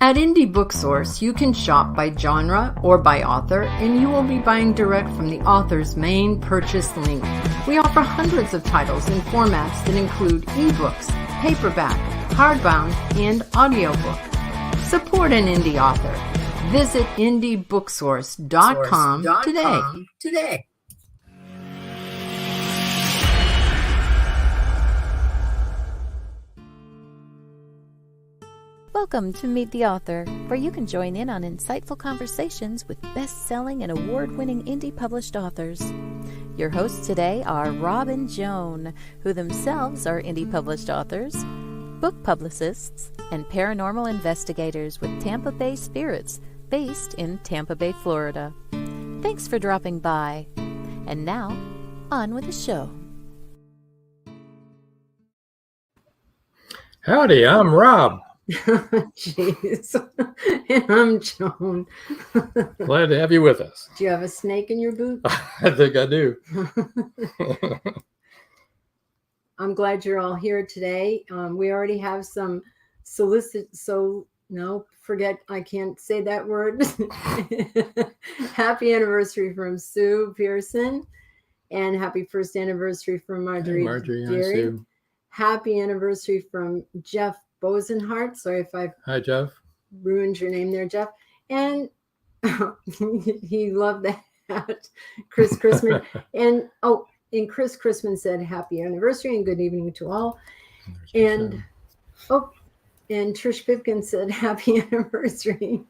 At Indie Booksource, you can shop by genre or by author, and you will be buying direct from the author's main purchase link. We offer hundreds of titles in formats that include ebooks, paperback, hardbound, and audiobook. Support an indie author. Visit indiebooksource.com today. Welcome to Meet the Author, where you can join in on insightful conversations with best-selling and award-winning indie published authors. Your hosts today are Rob and Joan, who themselves are indie published authors, book publicists, and paranormal investigators with Tampa Bay Spirits, based in Tampa Bay, Florida. Thanks for dropping by. And now, on with the show. Howdy, I'm Rob. Jeez. And I'm Joan. Glad to have you with us. Do you have a snake in your boot? I think I do. I'm glad you're all here today. We already have some I can't say that word. Happy anniversary from Sue Pearson, and happy first anniversary from Marjorie. Hey, Marjorie, Deary. hi, Sue. Happy anniversary from Jeff Bosenhart. Sorry if I Hi, Jeff. ruined your name there, Jeff. And he loved that. Chris Chrisman. And Chris Chrisman said happy anniversary and good evening to all. And Trish Pipkin said happy anniversary.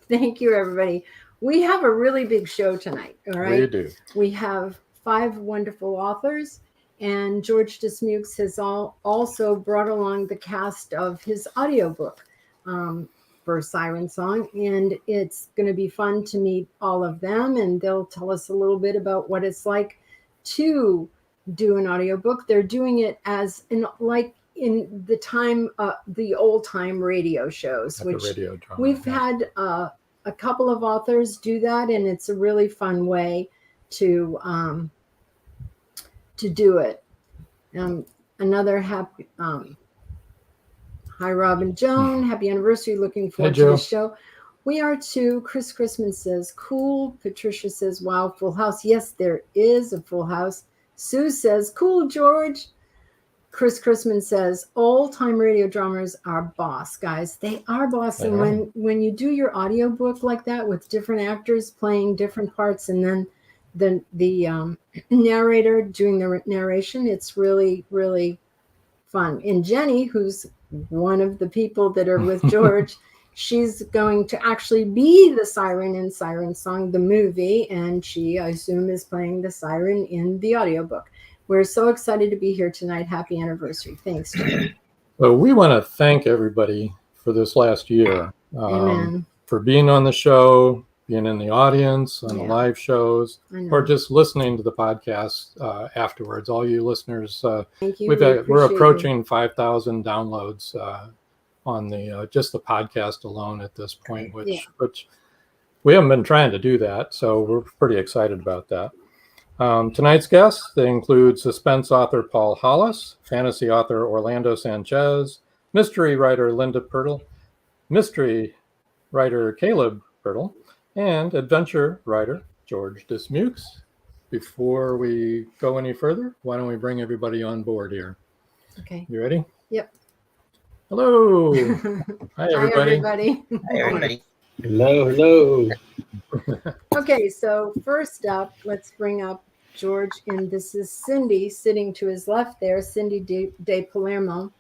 Thank you, everybody. We have a really big show tonight. All right. We do. We have 5 wonderful authors. And George Dismukes has also brought along the cast of his audiobook for Siren Song. And it's going to be fun to meet all of them. And they'll tell us a little bit about what it's like to do an audiobook. They're doing it as in the time, the old time radio shows, Like which radio drama, we've had a couple of authors do that. And it's a really fun way to do it. Another happy hi Rob and Joan, happy anniversary, looking forward to the show. We are too. Chris Chrisman says cool. Patricia says wow, full house. Yes, there is a full house. Sue says cool, George. Chris Chrisman says old time radio dramas are boss, guys. They are boss. And when you do your audiobook like that with different actors playing different parts, and then the narrator doing the narration, it's really, really fun. And Jenny, who's one of the people that are with George, she's going to actually be the siren in Siren Song, the movie, and she, I assume, is playing the siren in the audiobook. We're so excited to be here tonight. Happy anniversary. Thanks, Jenny. Well, we want to thank everybody for this last year. Amen. For being on the show, being in the audience, on the live shows, or just listening to the podcast afterwards. All you listeners, thank you. We're approaching 5,000 downloads on the just the podcast alone at this point, which we haven't been trying to do that, so we're pretty excited about that. Tonight's guests, they include suspense author Paul Hollis, fantasy author Orlando Sanchez, mystery writer Linda Pirtle, mystery writer Caleb Pirtle, and adventure writer George Dismukes. Before we go any further, why don't we bring everybody on board here? Okay. You ready? Yep. Hello. Hi, everybody. Hi, everybody. Hello. Okay, so first up, let's bring up George, and this is Cindy sitting to his left there, Cindy de Palermo.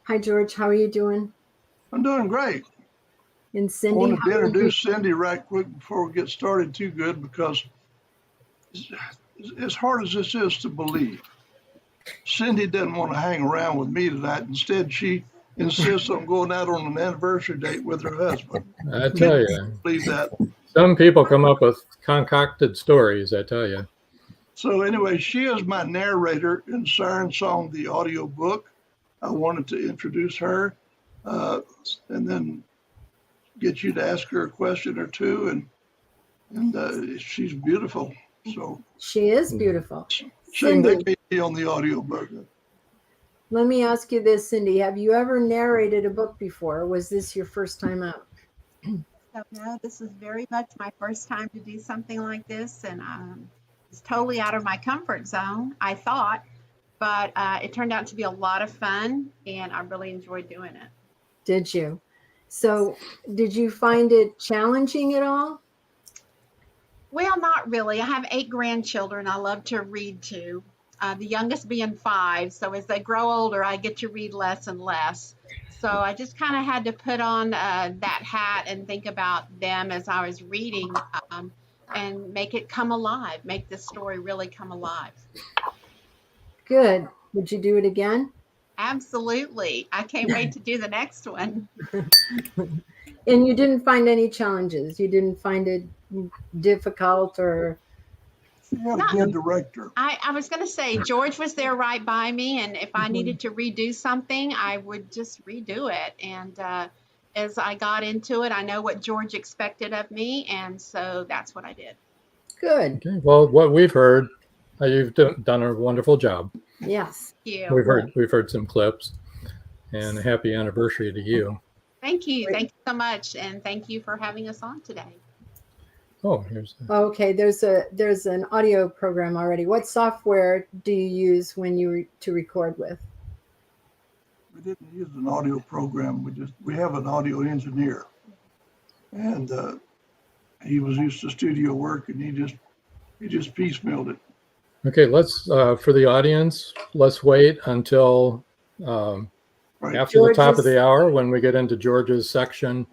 Hi, George. How are you doing? I'm doing great. And Cindy, I wanted to introduce Cindy right quick before we get started too good, because as hard as this is to believe, Cindy doesn't want to hang around with me tonight. Instead, she insists on going out on an anniversary date with her husband. I tell you, believe that. Some people come up with concocted stories, I tell you. So anyway, she is my narrator in Siren Song, the audiobook. I wanted to introduce her and then get you to ask her a question or two, and she's beautiful. So she is beautiful. Cindy, on the audiobook. Let me ask you this, Cindy. Have you ever narrated a book before? Or was this your first time out? So no, this is very much my first time to do something like this, and it's totally out of my comfort zone, I thought, but it turned out to be a lot of fun, and I really enjoyed doing it. Did you? So did you find it challenging at all? Well, not really. I have 8 grandchildren I love to read to, the youngest being 5. So as they grow older, I get to read less and less. So I just kind of had to put on that hat and think about them as I was reading, and make it come alive, make the story really come alive. Good. Would you do it again? Absolutely. I can't wait to do the next one. And you didn't find any challenges? You didn't find it difficult or? She had a good director. I was going to say, George was there right by me, and if I needed to redo something, I would just redo it. And as I got into it, I know what George expected of me, and so that's what I did. Good. Okay. Well, what we've heard, you've done a wonderful job. Yes. Thank you. We've heard some clips, and happy anniversary to you. Thank you. Thank you so much, and thank you for having us on today. Oh, here's okay. There's an audio program already. What software do you use when you to record with? We didn't use an audio program. We have an audio engineer, and he was used to studio work, and he just piecemealed it. Okay. Let's for the audience. Let's wait until after the top of the hour when we get into George's section.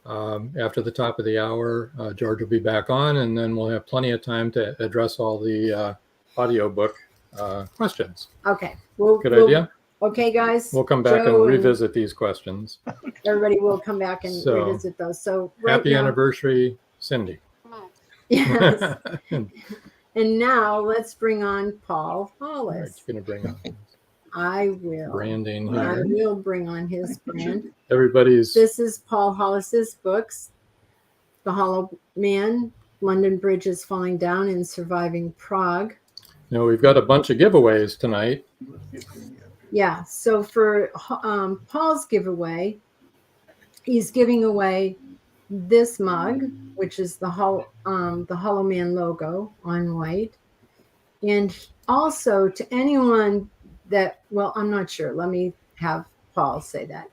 After the top of the hour, George will be back on, and then we'll have plenty of time to address all the audiobook questions. Okay. Good idea. Okay, guys. We'll come back and revisit these questions. Everybody will come back and revisit those. So happy anniversary, Cindy. Yes. And now let's bring on Paul Hollis. Right, you're going to bring on I will. Branding here. I will bring on his brand. This is Paul Hollis's books. The Hollow Man, London Bridge is Falling Down, and Surviving Prague. Now we've got a bunch of giveaways tonight. Yeah. So for Paul's giveaway, he's giving away this mug, which is the Hollow Man logo on white, and also to anyone that, well, I'm not sure. Let me have Paul say that.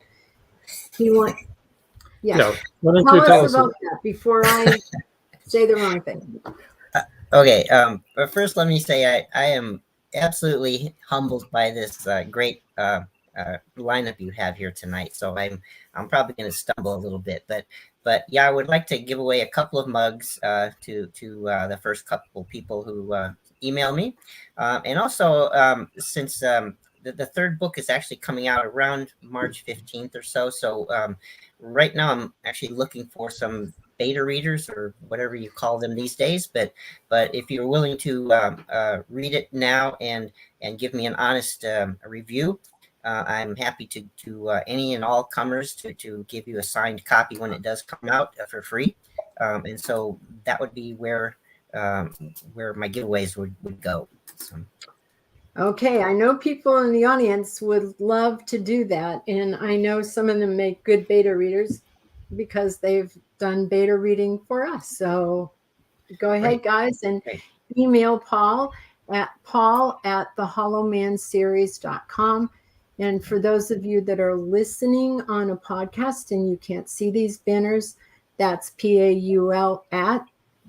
Yeah. Tell us about that before I say the wrong thing. Okay. But first, let me say I am absolutely humbled by this great lineup you have here tonight. So I'm probably going to stumble a little bit, but yeah, I would like to give away a couple of mugs to the first couple people who email me, and also since the third book is actually coming out around March 15th or so. So right now I'm actually looking for some beta readers or whatever you call them these days. But if you're willing to read it now and give me an honest review, I'm happy to any and all comers to give you a signed copy when it does come out for free. And so that would be where my giveaways would go. So. Okay, I know people in the audience would love to do that, and I know some of them make good beta readers because they've done beta reading for us. So go ahead, guys, and email Paul at thehollowmanseries.com. And for those of you that are listening on a podcast and you can't see these banners, that's PAUL at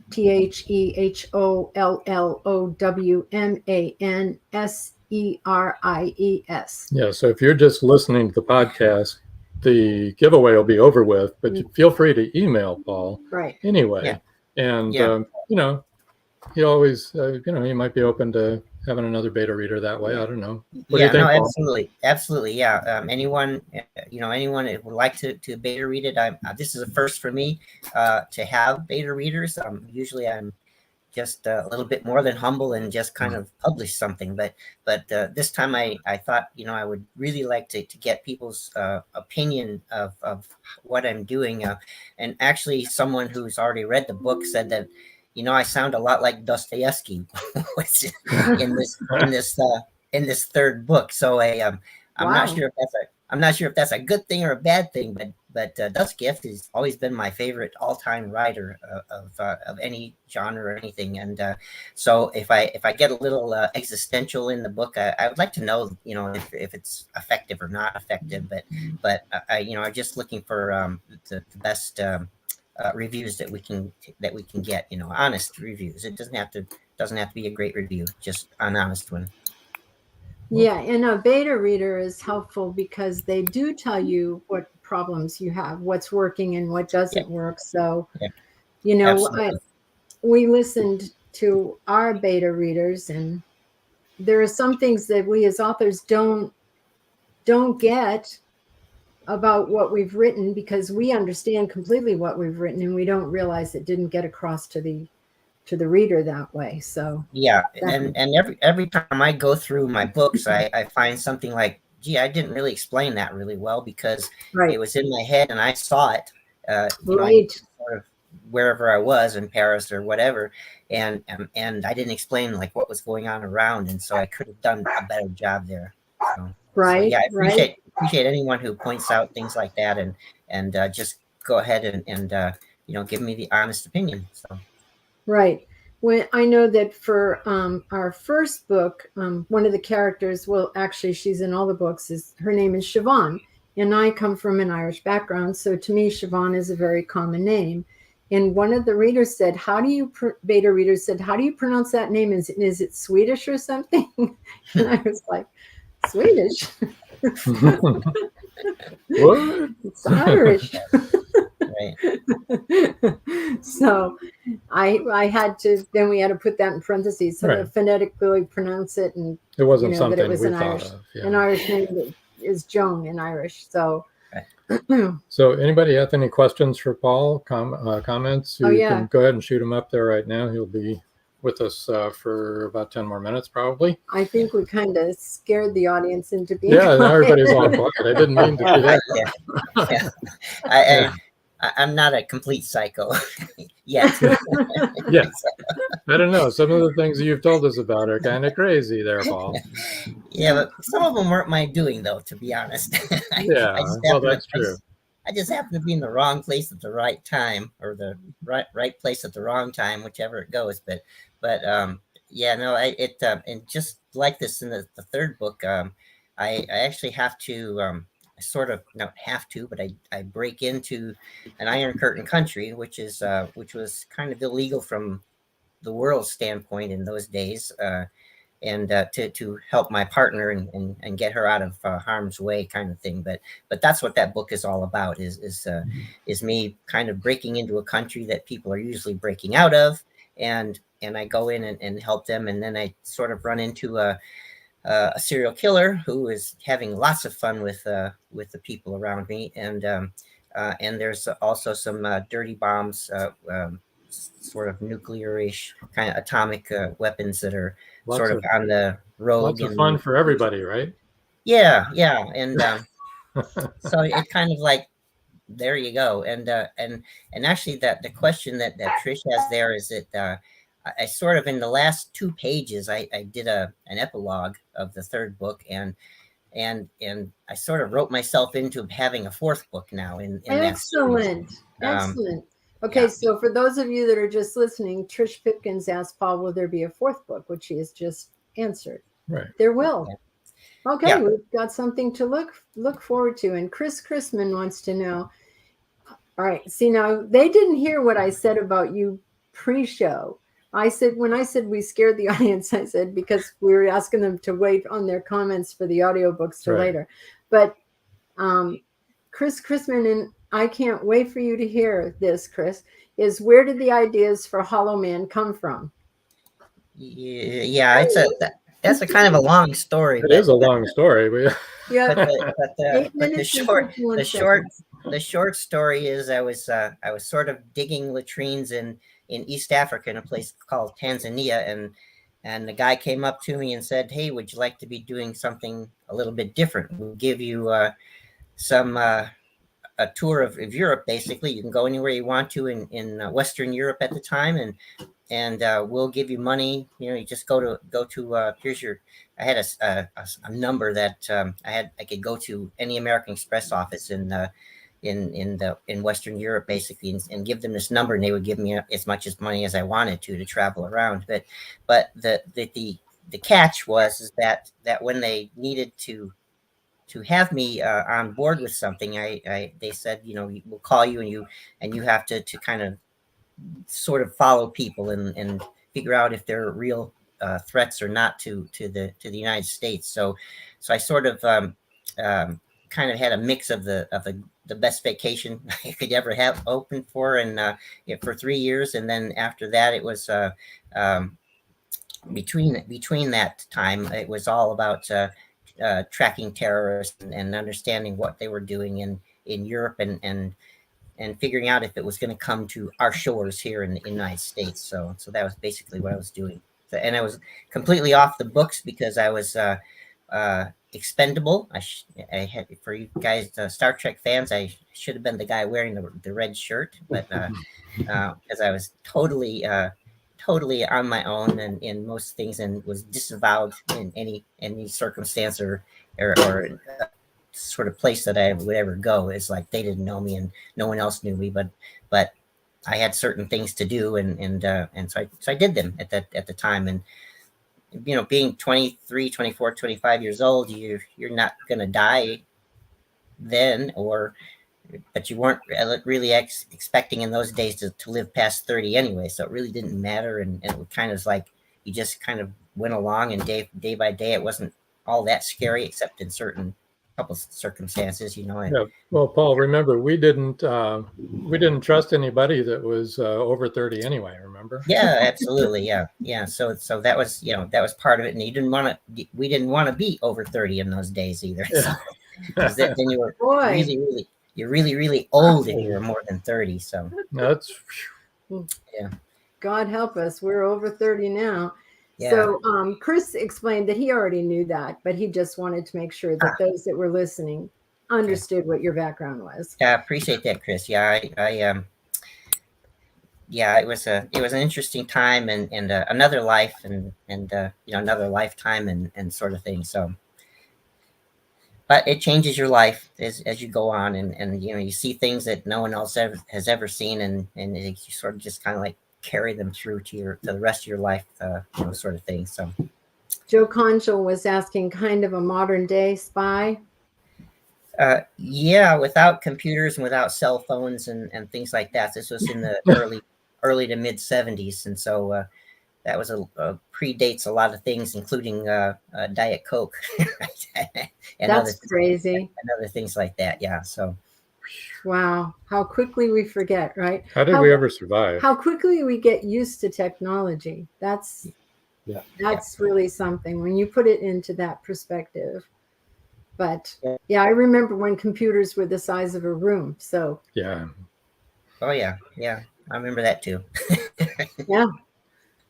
TheHollowmanSeries. Yeah, so if you're just listening to the podcast, the giveaway will be over with, but feel free to email Paul anyway. And, he always, he might be open to having another beta reader that way. I don't know. What do you think, Paul? Absolutely. Yeah. Anyone that would like to beta read it. This is a first for me to have beta readers. Usually I'm just a little bit more than humble and just kind of publish something. But this time I thought, I would really like to get people's opinion of what I'm doing. And actually someone who's already read the book said that, I sound a lot like Dostoevsky in this third book. So I'm not sure if that's a good thing or a bad thing, Dust Gift has always been my favorite all-time writer of any genre or anything. And so if I get a little existential in the book, I would like to know, if it's effective or not effective. But I'm just looking for the best reviews that we can get. Honest reviews. It doesn't have to be a great review, just an honest one. Yeah, and a beta reader is helpful because they do tell you what problems you have, what's working and what doesn't work. So, we listened to our beta readers, and there are some things that we as authors don't get about what we've written, because we understand completely what we've written and we don't realize it didn't get across to the reader that way. So and every time I go through my books, I find something like, gee, I didn't really explain that really well because it was in my head and I saw it sort of wherever I was, in Paris or whatever, and I didn't explain like what was going on around, and so I could have done a better job there. So I appreciate anyone who points out things like that and just go ahead and give me the honest opinion. So. Right. When I know that for our first book, one of the characters, well, actually, she's in all the books, her name is Siobhan, and I come from an Irish background, so to me, Siobhan is a very common name. And one of the readers said, beta readers said, how do you pronounce that name? Is it Swedish or something? And I was like, Swedish? What? It's Irish. Right. So I had to, then we had to put that in parentheses so to phonetically pronounce it, and it wasn't something that it was we an thought Irish, of. Yeah. An Irish name that is Joan in Irish. So so anybody have any questions for Paul? Comments? You can go ahead and shoot him up there right now. He'll be with us for about 10 more minutes probably. I think we kind of scared the audience into being quiet. Everybody's all quiet. I didn't mean to do that. I'm not a complete psycho yet. Yeah. I don't know. Some of the things you've told us about are kind of crazy there, Paul. Yeah, but some of them weren't my doing, though, to be honest. That's true. I just happened to be in the wrong place at the right time, or the right place at the wrong time, whichever it goes. And just like this in the third book, I actually have to sort of not have to, but I break into an Iron Curtain country, which was kind of illegal from the world's standpoint in those days, and to help my partner and get her out of harm's way, kind of thing. But that's what that book is all about, is me kind of breaking into a country that people are usually breaking out of, and I go in and help them, and then I sort of run into a serial killer who is having lots of fun with the people around me, and there's also some dirty bombs, sort of nuclear-ish kind of atomic weapons that are on the road. Lots of fun for everybody, right? Yeah, and so it kind of like, there you go, and actually that the question that Trish has there is that. I sort of, in the last 2 pages, I did an epilogue of the third book, and I sort of wrote myself into having a fourth book now. Excellent. Okay, so for those of you that are just listening, Trish Pipkins asked Paul, will there be a fourth book, which he has just answered. Right. There will. Okay, we've got something to look forward to. And Chris Chrisman wants to know, all right, see, now they didn't hear what I said about you pre-show. When I said we scared the audience, I said because we were asking them to wait on their comments for the audiobooks till later. But Chris Chrisman, and I can't wait for you to hear this, Chris, is where did the ideas for Hollow Man come from? Yeah, that's a kind of a long story. It is a long story. Yeah. But the short story is I was sort of digging latrines in East Africa, in a place called Tanzania, and the guy came up to me and said, "Hey, would you like to be doing something a little bit different? We'll give you a tour of Europe. Basically, you can go anywhere you want to in Western Europe at the time, and we'll give you money. You just go to here's your." I had a number that I could go to any American Express office in Western Europe, basically, and give them this number, and they would give me as much as money as I wanted to travel around. But the catch is that when they needed to have me on board with something, they said, we'll call you, and you have to kind of sort of follow people and figure out if they're real threats or not to the United States. So I sort of kind of had a mix of the best vacation I could ever have open for, and for 3 years, and then after that it was between that time it was all about tracking terrorists and understanding what they were doing in Europe and figuring out if it was going to come to our shores here in the United States. So that was basically what I was doing. And I was completely off the books because I was expendable. I had, for you guys, Star Trek fans, I should have been the guy wearing the red shirt, but because I was totally on my own and in most things, and was disavowed in any circumstance or sort of place that I would ever go. It's like they didn't know me and no one else knew me, but I had certain things to do, and so I did them at the time. And being 23, 24, 25 years old, you're not gonna die then, but you weren't really expecting in those days to live past 30 anyway, so it really didn't matter, and it was kind of like you just kind of went along, and day by day it wasn't all that scary, except in certain couple circumstances, Yeah. Well, Paul, remember we didn't trust anybody that was over 30 anyway. Remember? Yeah, absolutely. Yeah. So that was that was part of it, and we didn't want to be over 30 in those days either. Yeah. So, then you were really old if you were more than 30. So that's God help us, we're over 30 now. Yeah. So Chris explained that he already knew that, but he just wanted to make sure that those that were listening understood what your background was. Yeah, I appreciate that, Chris. Yeah, it was an interesting time and another life and another lifetime and sort of thing. So, but it changes your life as you go on, and you see things that no one else has ever seen, and you sort of just kind of like carry them through to the rest of your life, sort of thing. So Joe Conchel was asking, kind of a modern day spy. Yeah, without computers and without cell phones and things like that. This was in the early to mid 70s, and so that was predates a lot of things, including Diet Coke. And that's crazy. And other things like that. Yeah. So. Wow, how quickly we forget, right? How did we ever survive? How quickly we get used to technology. That's really something when you put it into that perspective. But yeah, I remember when computers were the size of a room. So yeah. Oh yeah, I remember that too. Yeah,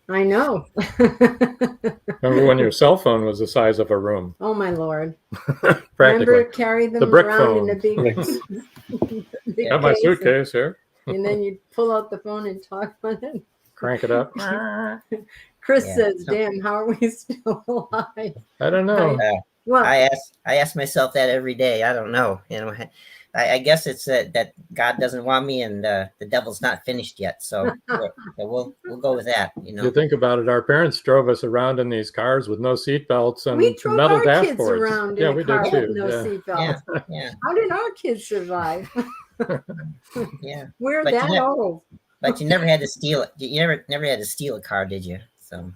I know. Remember when your cell phone was the size of a room? Oh my Lord! Practically. Remember, carry them brick around phone. in a big Got my suitcase here. And then you pull out the phone and talk on it. Crank it up. Chris says, "Damn, how are we still alive?" I don't know. Well, I ask myself that every day. I don't know. I guess it's that God doesn't want me, and the devil's not finished yet. So we'll go with that. You think about it. Our parents drove us around in these cars with no seatbelts and we drove metal our dashboards. kids around in a car with no seatbelts. Yeah. How did our kids survive? Yeah, we're that old. But you never had to steal it. You never had to steal a car, did you? So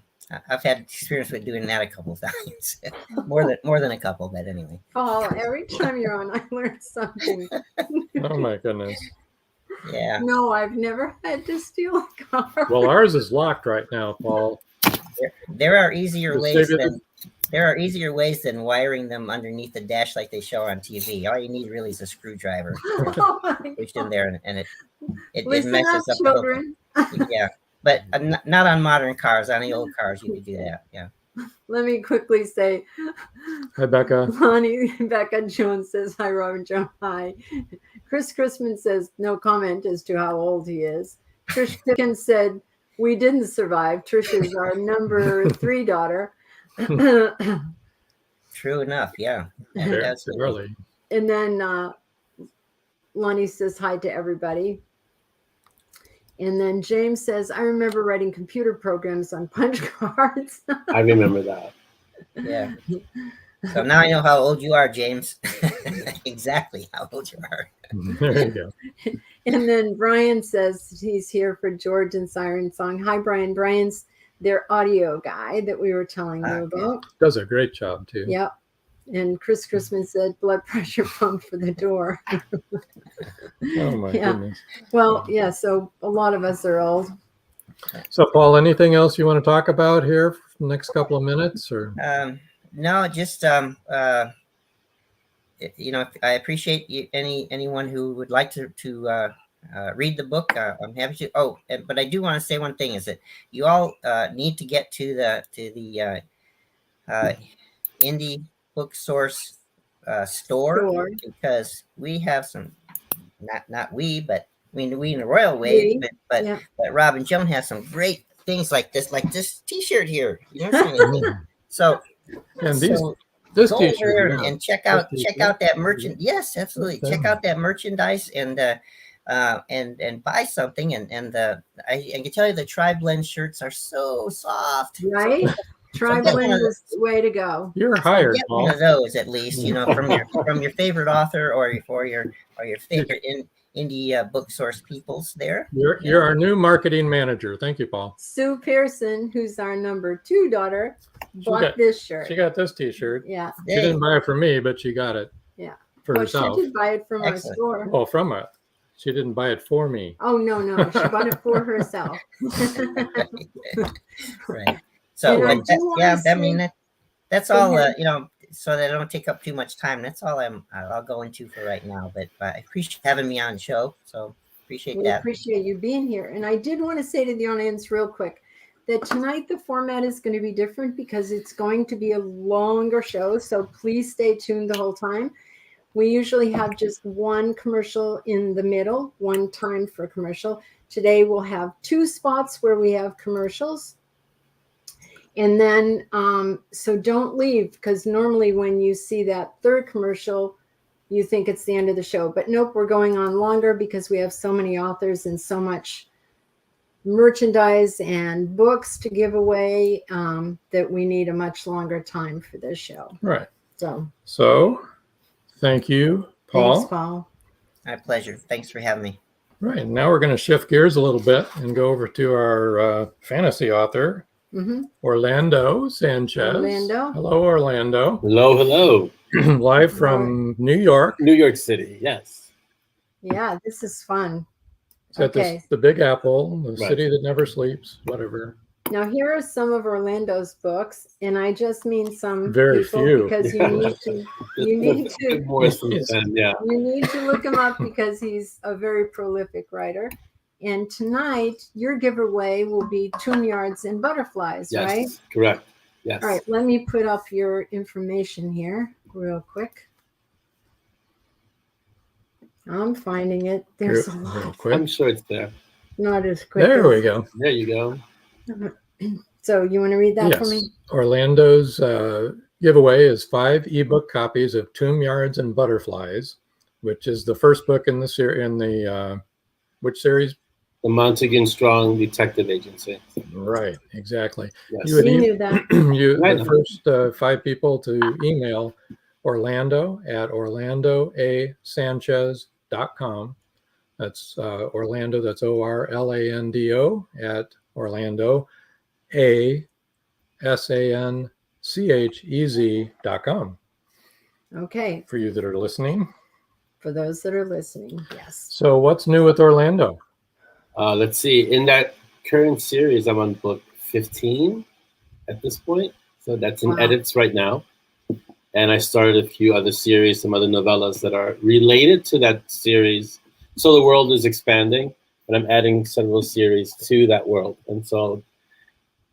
I've had experience with doing that a couple of times, more than a couple, but anyway. Paul, every time you're on, I learn something. Oh my goodness. Yeah. No, I've never had to steal a car. Well, ours is locked right now, Paul. There are easier ways than wiring them underneath the dash like they show on TV. All you need really is a screwdriver. Push in there, and it messes up children. Yeah. But not on modern cars. On the old cars, you could do that. Yeah. Let me quickly say, hi, Becca. Becca Jones says, hi, Robin Jones. Hi. Chris Chrisman says, no comment as to how old he is. Trish Pickens said, we didn't survive. Trish is our number 3 daughter. True enough. Yeah. Really. And then Lonnie says hi to everybody. And then James says, I remember writing computer programs on punch cards. I remember that. Yeah. So now I know how old you are, James. Exactly how old you are. There you go. And then Brian says he's here for George and Siren Song. Hi, Brian. Brian's their audio guy that we were telling you about. Does a great job, too. Yep. And Chris Christmas said blood pressure pump for the door. Oh, my goodness. Well, yeah, so a lot of us are old. So, Paul, anything else you want to talk about here for the next couple of minutes? Or No, just you know, I appreciate anyone who would like to read the book. I'm happy to. Oh, but I do want to say one thing: is that you all need to get to the Indie Book Source store, because we have some. Not we, but I mean we in the Royal Way, but Rob and Joan has some great things like this T-shirt here. You know what I mean? So. And this go over and check out that merchant. Yes, absolutely. Check out that merchandise and buy something. And I can tell you the Tri-Blend shirts are so soft. Right? Tri-Blend is the way to go. You're hired. Get one of those at least, you know, from your favorite author or your favorite indie book source peoples there. You're our new marketing manager. Thank you, Paul. Sue Pearson, who's our number 2 daughter, bought this shirt. She got this T-shirt. Yeah. She didn't buy it for me, but she got it. Yeah. For herself. She did buy it from our store. Oh, from it. She didn't buy it for me. Oh, no. She bought it for herself. Right. So, I mean, that's all, you know, so that I don't take up too much time. That's all I'll go into for right now. But I appreciate having me on the show. So appreciate that. Appreciate you being here. And I did want to say to the audience real quick that tonight the format is going to be different because it's going to be a longer show. So please stay tuned the whole time. We usually have just one commercial in the middle, one time for commercial. Today we'll have 2 spots where we have commercials. And then, so don't leave, because normally when you see that 3rd commercial, you think it's the end of the show. But nope, we're going on longer because we have so many authors and so much merchandise and books to give away that we need a much longer time for this show. Right. So thank you, Paul. Thanks, Paul. My pleasure. Thanks for having me. Right. Now we're going to shift gears a little bit and go over to our fantasy author, Orlando Sanchez. Hello, Orlando. Hello. Live from New York. New York City, yes. Yeah, this is fun. The Big Apple, the city that never sleeps, whatever. Now here are some of Orlando's books, and I just mean some very people few because you need to look him up because he's a very prolific writer. And tonight your giveaway will be Tomb Yards and Butterflies, right? Yes, correct. Yes. All right, let me put up your information here real quick. I'm finding it. There's a lot. I'm sure it's there. Not as quick. There we go. There you go. So you want to read that for me? Orlando's giveaway is 5 ebook copies of Tomb Yards and Butterflies, which is the first book in the series. Which series? The Montague Strong Detective Agency. Right, exactly. Yes. You knew that. The first 5 people to email Orlando at orlandoasanchez.com. That's Orlando, that's ORLANDO at Orlando ASANCHEZ.com. Okay. For you that are listening. For those that are listening, yes. So what's new with Orlando? Let's see. In that current series, I'm on book 15 at this point. So that's in edits right now. And I started a few other series, some other novellas that are related to that series. So the world is expanding, and I'm adding several series to that world. And so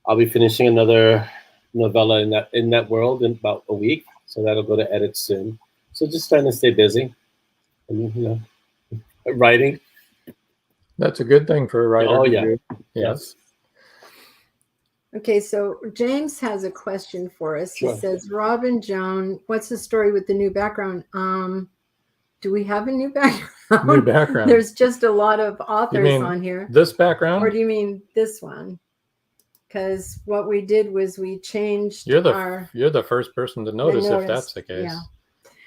I'll be finishing another novella in that world in about a week. So that'll go to edit soon. So just trying to stay busy and, writing. That's a good thing for a writer. Oh, yeah. Yes. Okay, so James has a question for us. Sure. He says, Rob and Joan, what's the story with the new background? Do we have a new background? New background. There's just a lot of authors on here. This background? Or do you mean this one? Because what we did was we changed You're the first person to notice if that's the case.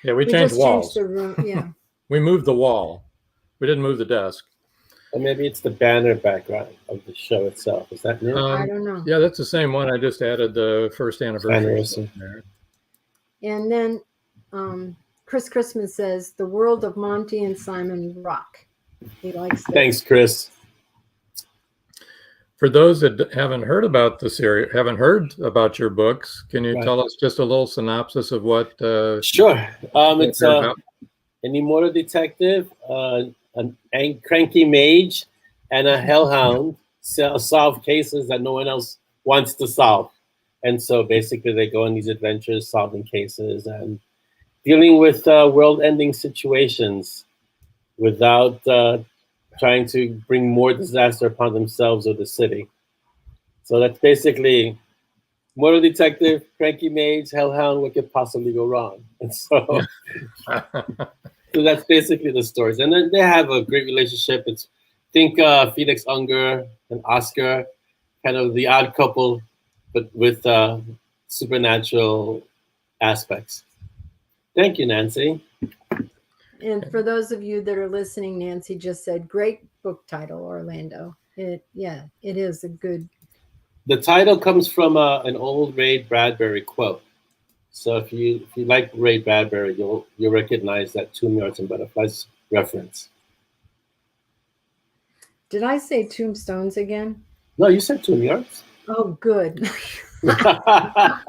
Yeah, we changed walls. Changed the room. Yeah. We moved the wall. We didn't move the desk. Or maybe it's the banner background of the show itself. Is that new? I don't know. Yeah, that's the same one. I just added the first anniversary. And then Chris Christmas says, "The world of Monty and Simon rock." He likes that. Thanks, Chris. For those that haven't heard about the series, haven't heard about your books, can you tell us just a little synopsis of what? Sure. It's an immortal detective, a cranky mage, and a hellhound solve cases that no one else wants to solve. And so basically they go on these adventures solving cases and dealing with world-ending situations without trying to bring more disaster upon themselves or the city. So that's basically mortal detective, cranky mage, hellhound, what could possibly go wrong? And so, so that's basically the stories. And then they have a great relationship. Think Felix Unger and Oscar, kind of the odd couple, but with supernatural aspects. Thank you, Nancy. And for those of you that are listening, Nancy just said, "Great book title, Orlando." It is a good. The title comes from an old Ray Bradbury quote. So if you like Ray Bradbury, you'll recognize that Tombstones and Butterflies reference. Did I say Tombstones again? No, you said Tombstones. Oh, good. I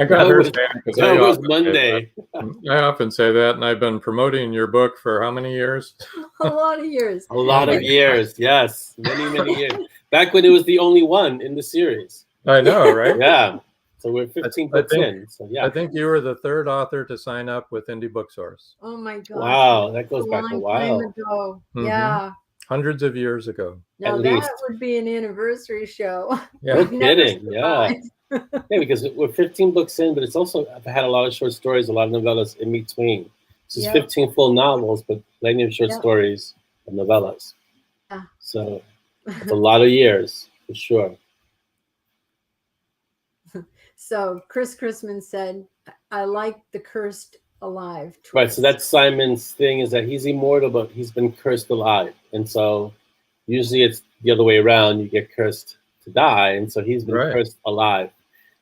got her because that was Monday. I often say that, and I've been promoting your book for how many years? A lot of years. A lot of years, yes. Many years. Back when it was the only one in the series. I know, right? Yeah. So we're 15 books in. So yeah. I think you were the third author to sign up with Indie Booksource. Oh my God. Wow, that goes back a while. Time ago. Mm-hmm. Yeah. Hundreds of years ago. Now At that least. Would be an anniversary show. Yeah. No kidding. Yeah. Yeah, because we're 15 books in, but it's also, I've had a lot of short stories, a lot of novellas in between. So it's 15 full novels, but plenty of short stories and novellas. Yeah. So it's a lot of years, for sure. So Chris Christman said, "I like the cursed alive twist." Right, so that's Simon's thing, is that he's immortal, but he's been cursed alive. And so usually it's the other way around. You get cursed to die, and so he's been cursed alive.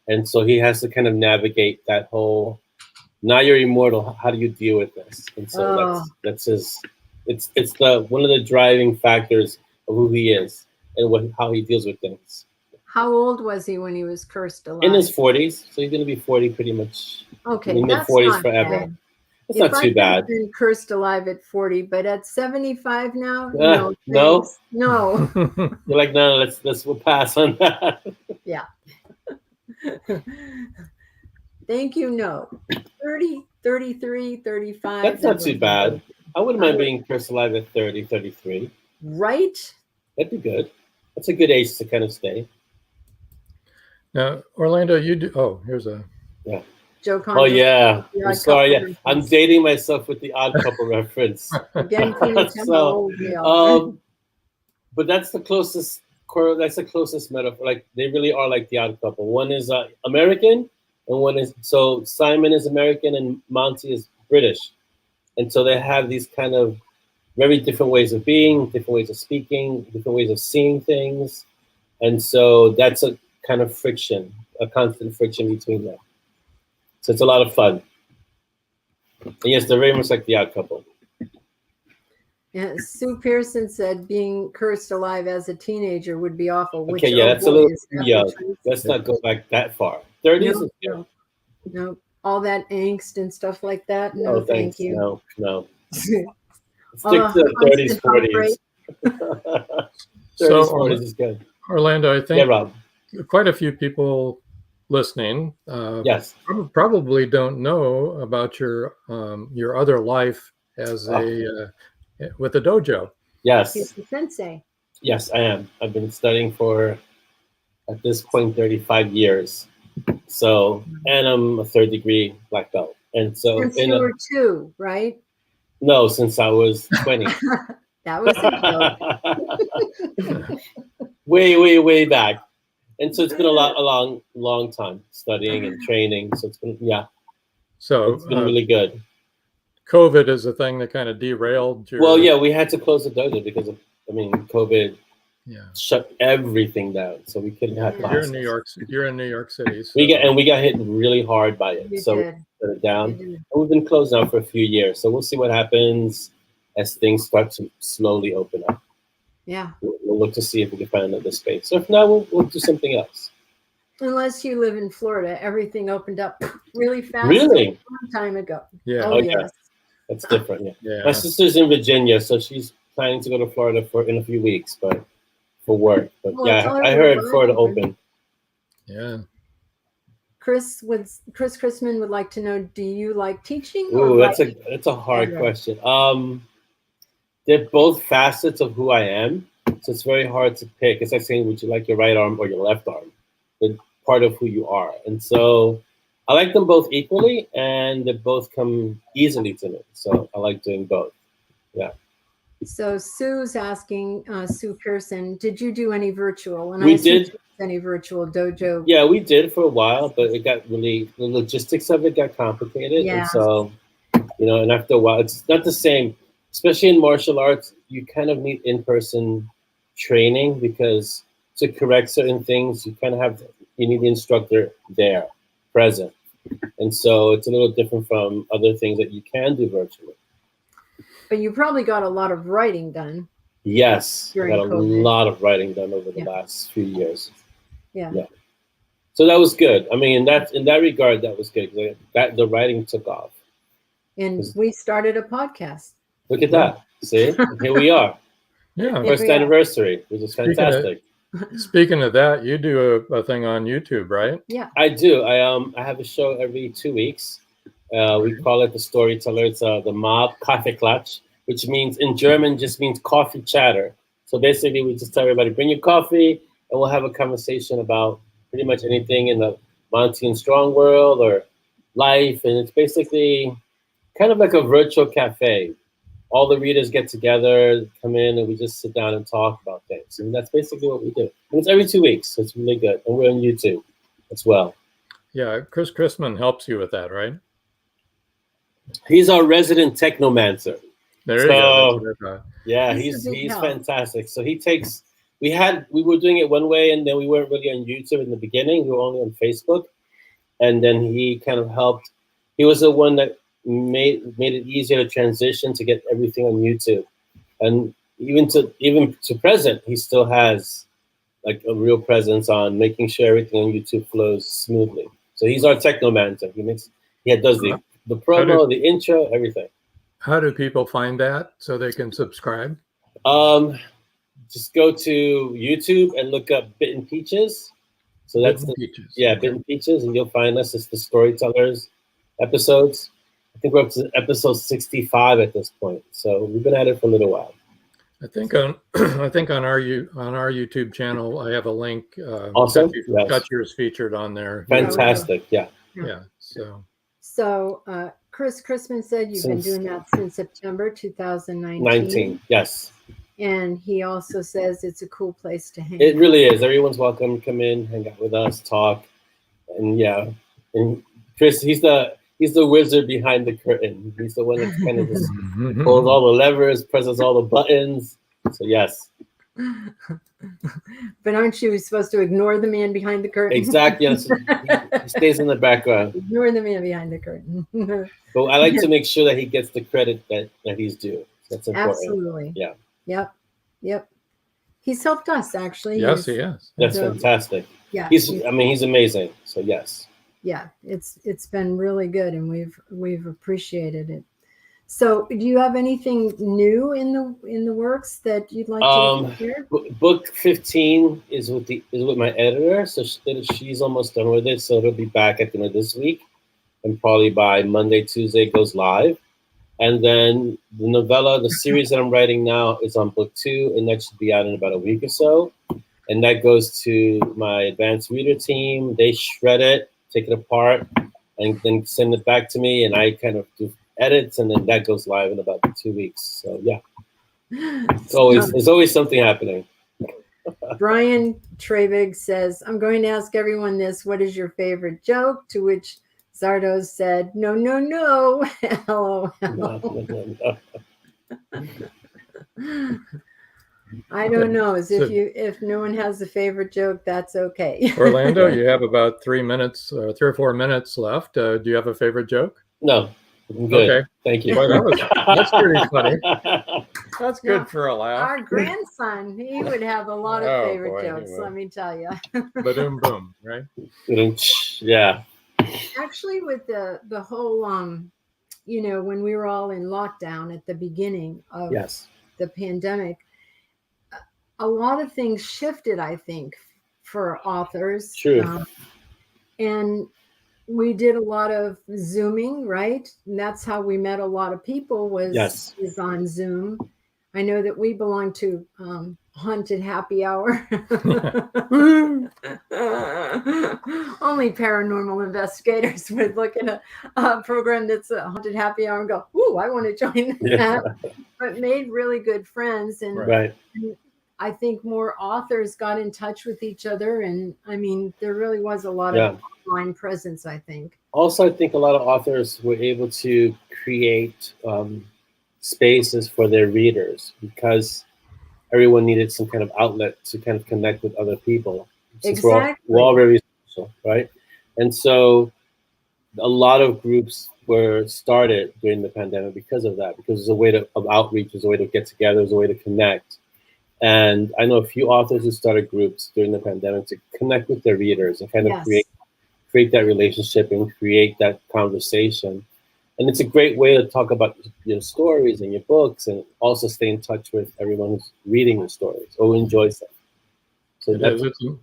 And so he has to kind of navigate that whole, now you're immortal, how do you deal with this? And so that's his, it's the one of the driving factors of who he is and how he deals with things. How old was he when he was cursed alive? In his 40s, so he's going to be 40 pretty much. Okay, in that's mid-40s not forever. Bad. It's not too bad. Been cursed alive at 40, but at 75 now, no. No. You're like, no, we'll pass on that. Yeah. Thank you. No. 30, 33, 35. That's not too bad. I wouldn't mind being cursed alive at 30, 33. Right? That'd be good. That's a good age to kind of stay. Now, Orlando, you do. Oh, here's a. Yeah. Joe Conner. Oh, yeah. I'm sorry. Yeah. I'm dating myself with the Odd Couple reference. Again, but that's the closest. That's the closest metaphor. Like, they really are like the Odd Couple. One is American, and one is, so Simon is American and Monty is British. And so they have these kind of very different ways of being, different ways of speaking, different ways of seeing things. And so that's a kind of friction, a constant friction between them. So it's a lot of fun. And yes, they're very much like the Odd Couple. Yeah, Sue Pearson said being cursed alive as a teenager would be awful. Okay, yeah, that's a little young. Let's not go back that far. 30s is good. No, all that angst and stuff like that. No, oh, thank you. No. Stick to 30s, 40s. 30s, 40s is good. Orlando, I think Rob. Quite a few people listening yes, probably don't know about your other life as with the dojo. Yes. He's the sensei. Yes, I am. I've been studying for, at this point, 35 years. So, and I'm a 3rd degree black belt. And so, since you were 2, right? No, since I was 20. That was a joke. way back. And so it's been a long time studying and training. So it's been, So it's been really good. COVID is the thing that kind of derailed your... Well, yeah, we had to close the dojo because of, COVID shut everything down. So we couldn't have classes. You're in New York City. So. We got hit really hard by it. We shut it down. And we've been closed now for a few years. So we'll see what happens as things start to slowly open up. Yeah. We'll look to see if we can find another space. So if not, we'll do something else. Unless you live in Florida, everything opened up really fast. Really? A long time ago. Yeah. Oh, yes. That's different. Yeah. My sister's in Virginia, so she's planning to go to Florida in a few weeks, but for work. But I heard Florida open. Yeah. Chris Chrisman would like to know: do you like teaching? Ooh, that's a hard question. They're both facets of who I am, so it's very hard to pick. It's like saying, would you like your right arm or your left arm? They're part of who you are, and so I like them both equally, and they both come easily to me. So I like doing both. Yeah. So Sue's asking, Sue Pearson, did you do any virtual? And we did any virtual dojo. Yeah, we did for a while, but it got the logistics of it got complicated. Yeah. And so, and after a while, it's not the same, especially in martial arts, you kind of need in-person training because to correct certain things, you need the instructor there, present. And so it's a little different from other things that you can do virtually. But you probably got a lot of writing done. Yes, I got a COVID. lot of writing done over the last few years. Yeah. So that was good. In that regard, that was good because the writing took off. And we started a podcast. Look at that. See, here we are. Yeah. First anniversary, which is fantastic. Speaking of that, you do a thing on YouTube, right? Yeah. I do. I have a show every 2 weeks. We call it the Storyteller. It's the Mob Kaffeeklatsch, which means in German just means coffee chatter. So basically, we just tell everybody, bring your coffee, and we'll have a conversation about pretty much anything in the Monty and Strong world or life. And it's basically kind of like a virtual cafe. All the readers get together, come in, and we just sit down and talk about things. And that's basically what we do. And it's every 2 weeks, so it's really good. And we're on YouTube as well. Yeah, Chris Chrisman helps you with that, right? He's our resident technomancer. There you go. Yeah, he's fantastic. So he takes. We were doing it one way, and then we weren't really on YouTube in the beginning. We were only on Facebook, and then he kind of helped. He was the one that made it easier to transition to get everything on YouTube, and even to present, he still has like a real presence on making sure everything on YouTube flows smoothly. So he's our technomancer. He does the promo, the intro, everything. How do people find that so they can subscribe? Just go to YouTube and look up Bitten Peaches. So that's Peaches. Yeah, Bitten Peaches, and you'll find us. It's the Storytellers episodes. I think we're up to episode 65 at this point. So we've been at it for a little while. I think on our YouTube channel, I have a link. Awesome. Got yours featured on there. Fantastic. Yeah. So Chris Chrisman said you've been doing that since September 2019. Yes. And he also says it's a cool place to hang. It really is. Everyone's welcome to come in, hang out with us, talk. And and Chris, he's the wizard behind the curtain. He's the one that kind of just pulls all the levers, presses all the buttons. So yes. But aren't you supposed to ignore the man behind the curtain? Exactly. Yes. He stays in the background. Ignore the man behind the curtain. But I like to make sure that he gets the credit that he's due. That's important. Absolutely. Yeah. Yep. He's helped us actually. Yes, he has. That's fantastic. Yeah. He's amazing. So yes. Yeah, it's been really good, and we've appreciated it. So, do you have anything new in the works that you'd like to share? Book 15 is with my editor, so she's almost done with it. So it'll be back at the end of this week, and probably by Monday, Tuesday it goes live. And then the novella, the series that I'm writing now, is on book 2, and that should be out in about a week or so. And that goes to my advanced reader team. They shred it, take it apart, and then send it back to me, and I kind of do edits, and then that goes live in about 2 weeks. So yeah, there's always something happening. Brian Trevig says, I'm going to ask everyone this. What is your favorite joke? To which Zardos said, no, no, no. LOL. No. I don't know. If no one has a favorite joke, that's okay. Orlando, you have about 3 or 4 minutes left. Do you have a favorite joke? No. I'm good. Okay. Thank you. Well, that's pretty funny. That's good for a laugh. Our grandson, he would have a lot of favorite jokes, let me tell you. Ba-doom boom, right? Yeah. Actually, with the whole, when we were all in lockdown at the beginning of the pandemic, a lot of things shifted, I think, for authors. True. And we did a lot of Zooming, right? And that's how we met a lot of people was on Zoom. I know that we belong to Haunted Happy Hour. Only paranormal investigators would look at a program that's a Haunted Happy Hour and go, ooh, I want to join that. But made really good friends. And, and I think more authors got in touch with each other. And I mean, there really was a lot of online presence, I think. Also, I think a lot of authors were able to create spaces for their readers because everyone needed some kind of outlet to kind of connect with other people. Exactly. We're all very social, right? And so a lot of groups were started during the pandemic because of that, because it's a way of outreach, it's a way to get together, it's a way to connect. And I know a few authors who started groups during the pandemic to connect with their readers and kind of create that relationship and create that conversation. And it's a great way to talk about your stories and your books and also stay in touch with everyone who's reading your stories or enjoys them. So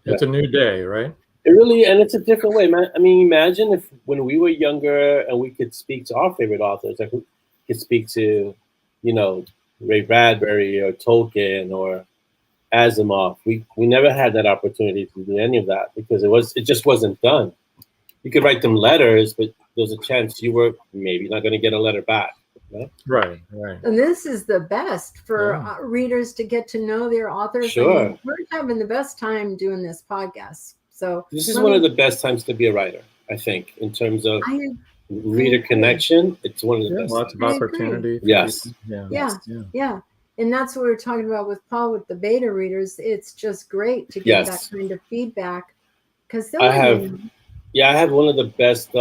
it's a new day, right? It really, and it's a different way, man. I mean, imagine if when we were younger and we could speak to our favorite authors, like we could speak to, Ray Bradbury or Tolkien or Asimov. We never had that opportunity to do any of that because it just wasn't done. You could write them letters, but there's a chance you were maybe not going to get a letter back. Right. And this is the best for readers to get to know their authors. Sure. I mean, we're having the best time doing this podcast. So this is one of the best times to be a writer, I think, in terms of reader connection. It's one of the best. Lots of opportunity. Yes. Yeah. And that's what we were talking about with Paul with the beta readers. It's just great to get that kind of feedback because I have one of the best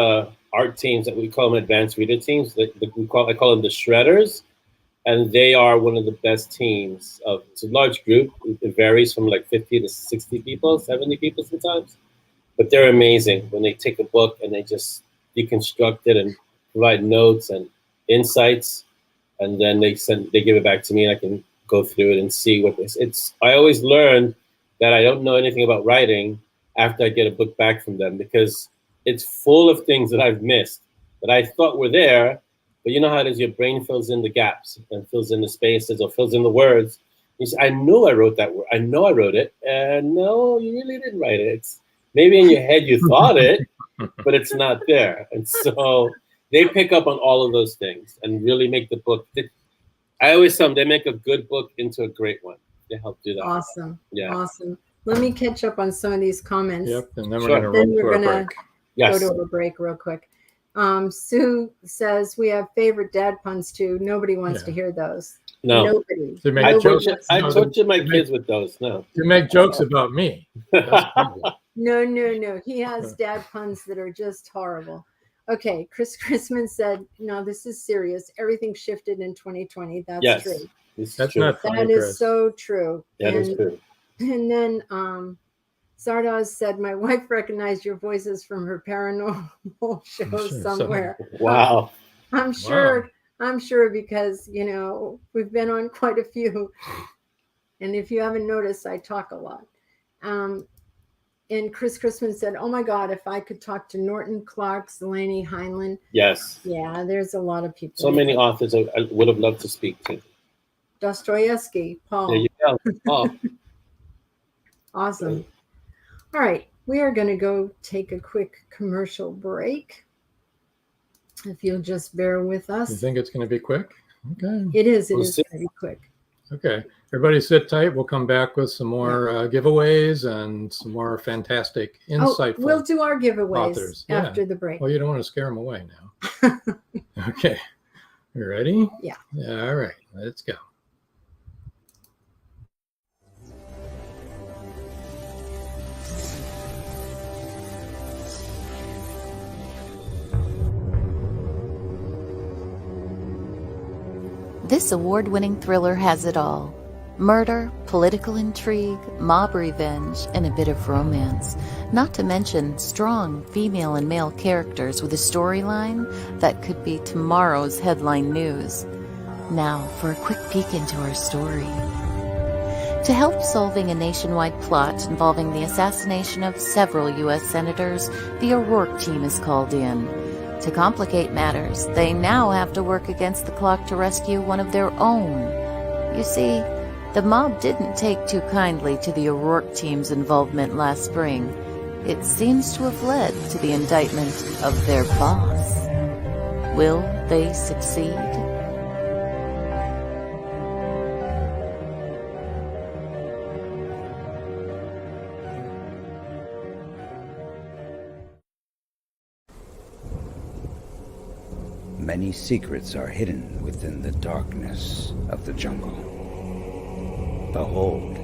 art teams that we call them advanced reader teams. I call them the Shredders, and they are one of the best teams. It's a large group. It varies from like 50 to 60 people, 70 people sometimes, but they're amazing when they take a book and they just deconstruct it and provide notes and insights, and then they give it back to me, and I can go through it and see what I always learn that I don't know anything about writing after I get a book back from them because it's full of things that I've missed that I thought were there, but you know how it is, your brain fills in the gaps and fills in the spaces or fills in the words. You say, I knew I wrote that word. I know I wrote it. And no, you really didn't write it. It's maybe in your head you thought it, but it's not there. And so they pick up on all of those things and really make the book. I always tell them they make a good book into a great one. They help do that. Awesome. Yeah. Awesome. Let me catch up on some of these comments. Yep. And then we're going to go to a break real quick. Sue says we have favorite dad puns too. Nobody wants to hear those. No. Nobody. I torture my kids with those. No. You make jokes about me. No. He has dad puns that are just horrible. Okay. Chris Chrisman said, no, this is serious. Everything shifted in 2020. That's true. That's true. Not funny, that is so true. That is true. And then Zardoz said, my wife recognized your voices from her paranormal show somewhere. Wow. I'm sure because, we've been on quite a few. And if you haven't noticed, I talk a lot. And Chris Chrisman said, oh my God, if I could talk to Norton Clark, Delaney Heinlein. Yes. Yeah, there's a lot of people. So many authors I would have loved to speak to. Dostoevsky, Paul. There you go. Paul. Awesome. All right. We are going to go take a quick commercial break. If you'll just bear with us. You think it's going to be quick? Okay. It is. We'll It is very quick. Okay. Everybody sit tight. We'll come back with some more giveaways and some more fantastic, insightful we'll do our giveaways authors. after the break. Well, you don't want to scare them away now. Okay. You ready? Yeah. All right. Let's go. This award-winning thriller has it all. Murder, political intrigue, mob revenge, and a bit of romance. Not to mention strong female and male characters with a storyline that could be tomorrow's headline news. Now for a quick peek into our story. To help solving a nationwide plot involving the assassination of several U.S. senators, the O'Rourke team is called in. To complicate matters, they now have to work against the clock to rescue one of their own. You see, the mob didn't take too kindly to the O'Rourke team's involvement last spring. It seems to have led to the indictment of their boss. Will they succeed? Many secrets are hidden within the darkness of the jungle. Behold,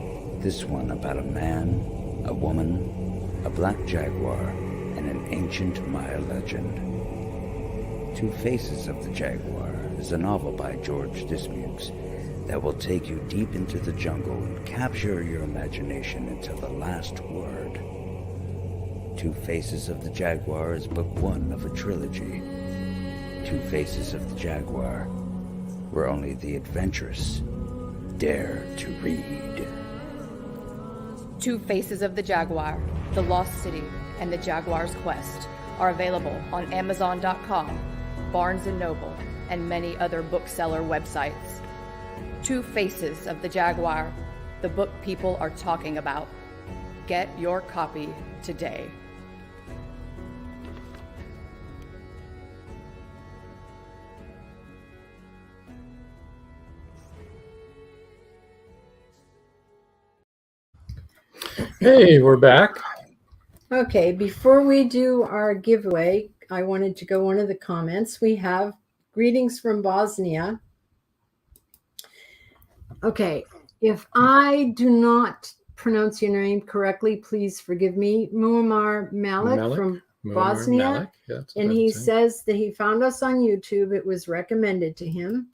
this one about a man, a woman, a black jaguar, and an ancient Maya legend. Two Faces of the Jaguar is a novel by George Dismukes that will take you deep into the jungle and capture your imagination until the last word. Two Faces of the Jaguar is book one of a trilogy. Two Faces of the Jaguar, where only the adventurous dare to read. Two Faces of the Jaguar, The Lost City, and The Jaguar's Quest are available on Amazon.com, Barnes & Noble, and many other bookseller websites. Two Faces of the Jaguar, the book people are talking about. Get your copy today. Hey, we're back. Okay, before we do our giveaway, I wanted to go one of the comments. We have greetings from Bosnia. Okay, if I do not pronounce your name correctly, please forgive me. Muammar Malik from Bosnia. And he says that he found us on YouTube. It was recommended to him.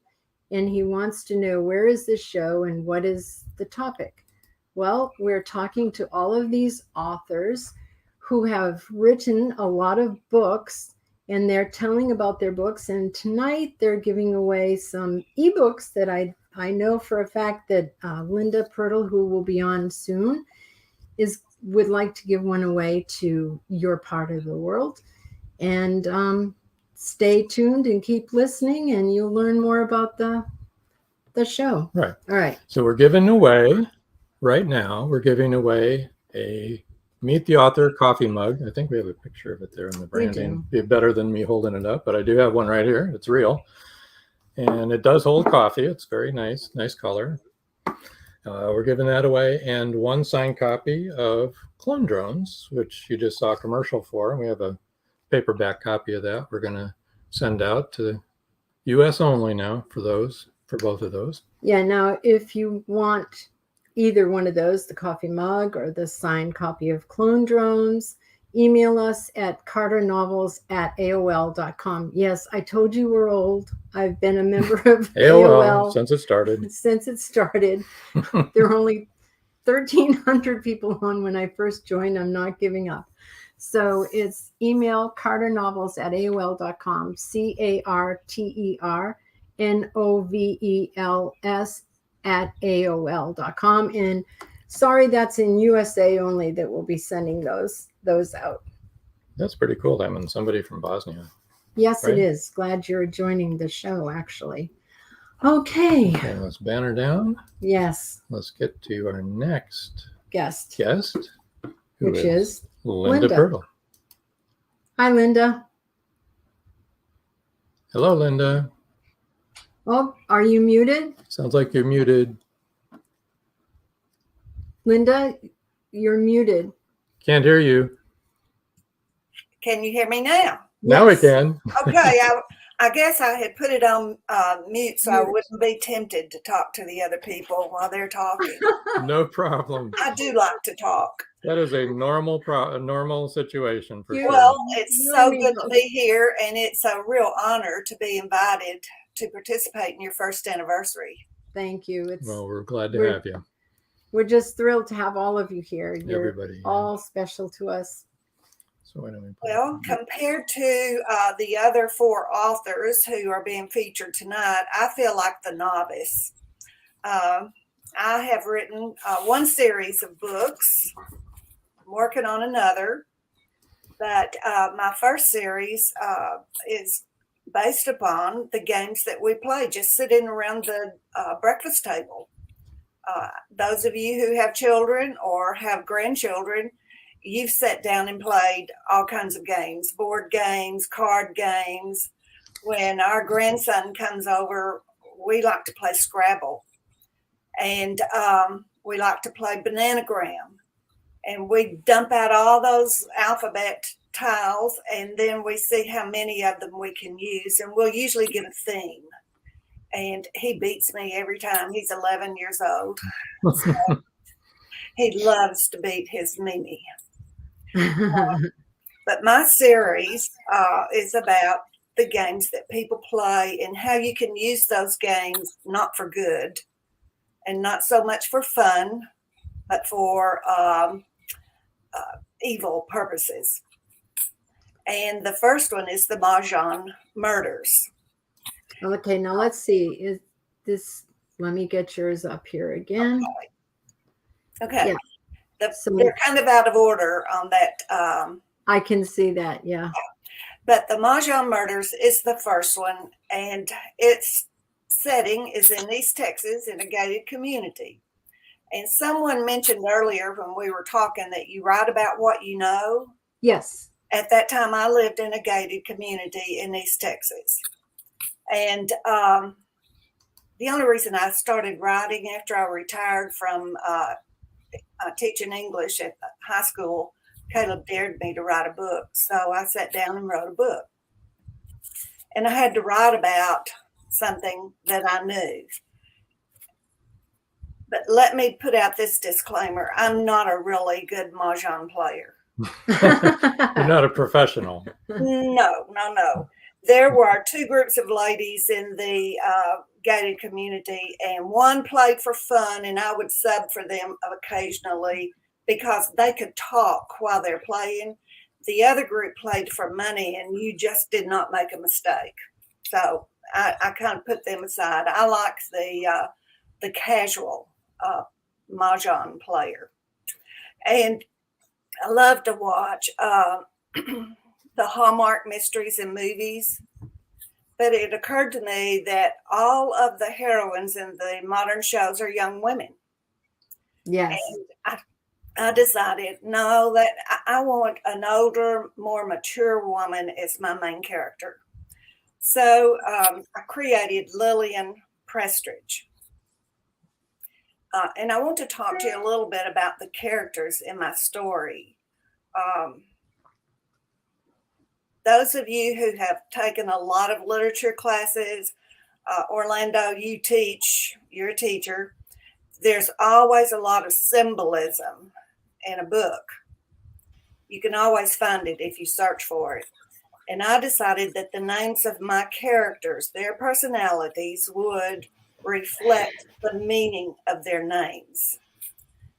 And he wants to know, where is this show and what is the topic? Well, we're talking to all of these authors who have written a lot of books, and they're telling about their books. And tonight they're giving away some ebooks that I know for a fact that Linda Pirtle, who will be on soon, would like to give one away to your part of the world. And stay tuned and keep listening, and you'll learn more about the show. Right. All right. So we're giving away, right now, we're giving away a Meet the Author coffee mug. I think we have a picture of it there in the branding. Be better than me holding it up, but I do have one right here. It's real. And it does hold coffee. It's very nice. Nice color. We're giving that away. And one signed copy of Clone Drones, which you just saw a commercial for. And we have a paperback copy of that. We're going to send out to U.S. only now for both of those. Yeah. Now, if you want either one of those, the coffee mug or the signed copy of Clone Drones, email us at carternovels@aol.com. Yes, I told you we're old. I've been a member of AOL since it started. There were only 1,300 people on when I first joined. I'm not giving up. So it's email carternovels@aol.com, carternovels@aol.com. And sorry, that's in USA only that we'll be sending those out. That's pretty cool, Lemon. Somebody from Bosnia. Yes, right? It is. Glad you're joining the show, actually. Okay. Let's banner down. Yes. Let's get to our next guest. Which is Linda Pirtle. Hi, Linda. Hello, Linda. Oh, are you muted? Sounds like you're muted. Linda, you're muted. Can't hear you. Can you hear me now? Now we Yes. can. Okay, I guess I had put it on mute so I wouldn't be tempted to talk to the other people while they're talking. No problem. I do like to talk. That is a normal situation for sure. Well, it's so good to be here, and it's a real honor to be invited to participate in your first anniversary. Thank you. Well, we're glad to have you. We're just thrilled to have all of you here. You're Everybody, all special to us. So anyway, well, compared to the other 4 authors who are being featured tonight, I feel like the novice. I have written 1 series of books. I'm working on another, but my first series is based upon the games that we play, just sitting around the breakfast table. Those of you who have children or have grandchildren, you've sat down and played all kinds of games, board games, card games. When our grandson comes over, we like to play Scrabble. And we like to play Bananagram. And we dump out all those alphabet tiles, and then we see how many of them we can use. And we'll usually get a theme. And he beats me every time. He's 11 years old. So he loves to beat his Mimi. But my series is about the games that people play and how you can use those games not for good and not so much for fun, but for evil purposes. And the first one is the Mahjong Murders. Okay, now let's see. Is this? Let me get yours up here again. Okay. Yeah. They're kind of out of order on that. I can see that, yeah. But the Mahjong Murders is the first one, and its setting is in East Texas in a gated community. And someone mentioned earlier when we were talking that you write about what you know. Yes. At that time, I lived in a gated community in East Texas. And the only reason I started writing after I retired from teaching English at high school, Caleb dared me to write a book. So I sat down and wrote a book. And I had to write about something that I knew. But let me put out this disclaimer. I'm not a really good Mahjong player. You're not a professional. No. There were 2 groups of ladies in the gated community, and one played for fun, and I would sub for them occasionally because they could talk while they're playing. The other group played for money, and you just did not make a mistake. So I kind of put them aside. I like the casual Mahjong player. And I love to watch the Hallmark mysteries and movies. But it occurred to me that all of the heroines in the modern shows are young women. Yes. And I decided, no, that I want an older, more mature woman as my main character. So I created Lillian Prestridge. And I want to talk to you a little bit about the characters in my story. Those of you who have taken a lot of literature classes, Orlando, you're a teacher. There's always a lot of symbolism in a book. You can always find it if you search for it. And I decided that the names of my characters, their personalities, would reflect the meaning of their names.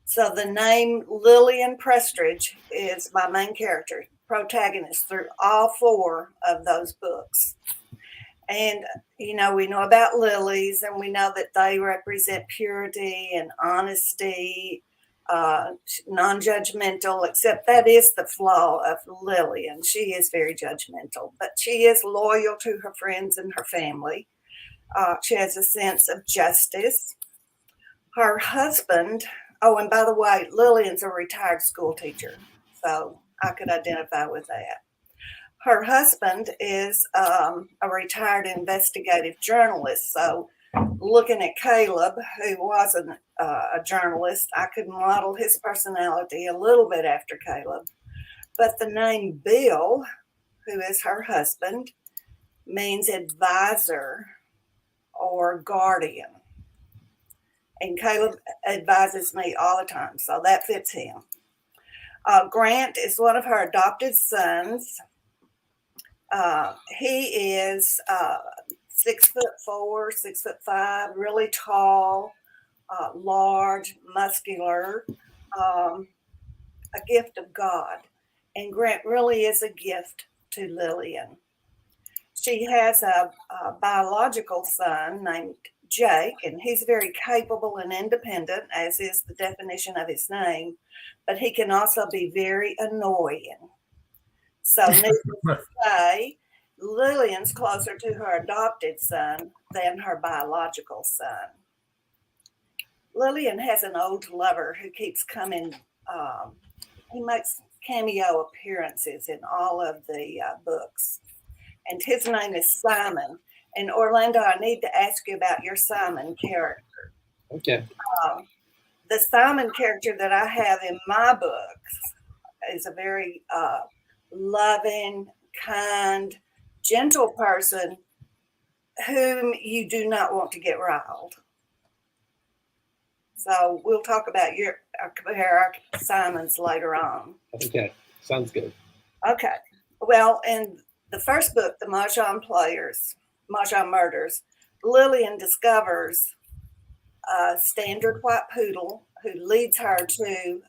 So the name Lillian Prestridge is my main character, protagonist through all 4 of those books. And, we know about lilies, and we know that they represent purity and honesty, non-judgmental, except that is the flaw of Lillian. She is very judgmental, but she is loyal to her friends and her family. She has a sense of justice. Her husband, and by the way, Lillian's a retired school teacher, so I could identify with that. Her husband is a retired investigative journalist. So looking at Caleb, who wasn't a journalist, I could model his personality a little bit after Caleb. But the name Bill, who is her husband, means advisor or guardian. And Caleb advises me all the time, so that fits him. Grant is one of her adopted sons. He is 6'4", 6'5", really tall, large, muscular, a gift of God. And Grant really is a gift to Lillian. She has a biological son named Jake, and he's very capable and independent, as is the definition of his name, but he can also be very annoying. So needless to say, Lillian's closer to her adopted son than her biological son. Lillian has an old lover who keeps coming. He makes cameo appearances in all of the books, and his name is Simon. And Orlando, I need to ask you about your Simon character. Okay. The Simon character that I have in my books is a very loving, kind, gentle person whom you do not want to get riled. So we'll talk about compare our Simons later on. Okay, sounds good. Okay. Well, in the first book, The Mahjong Murders, Lillian discovers a standard white poodle who leads her to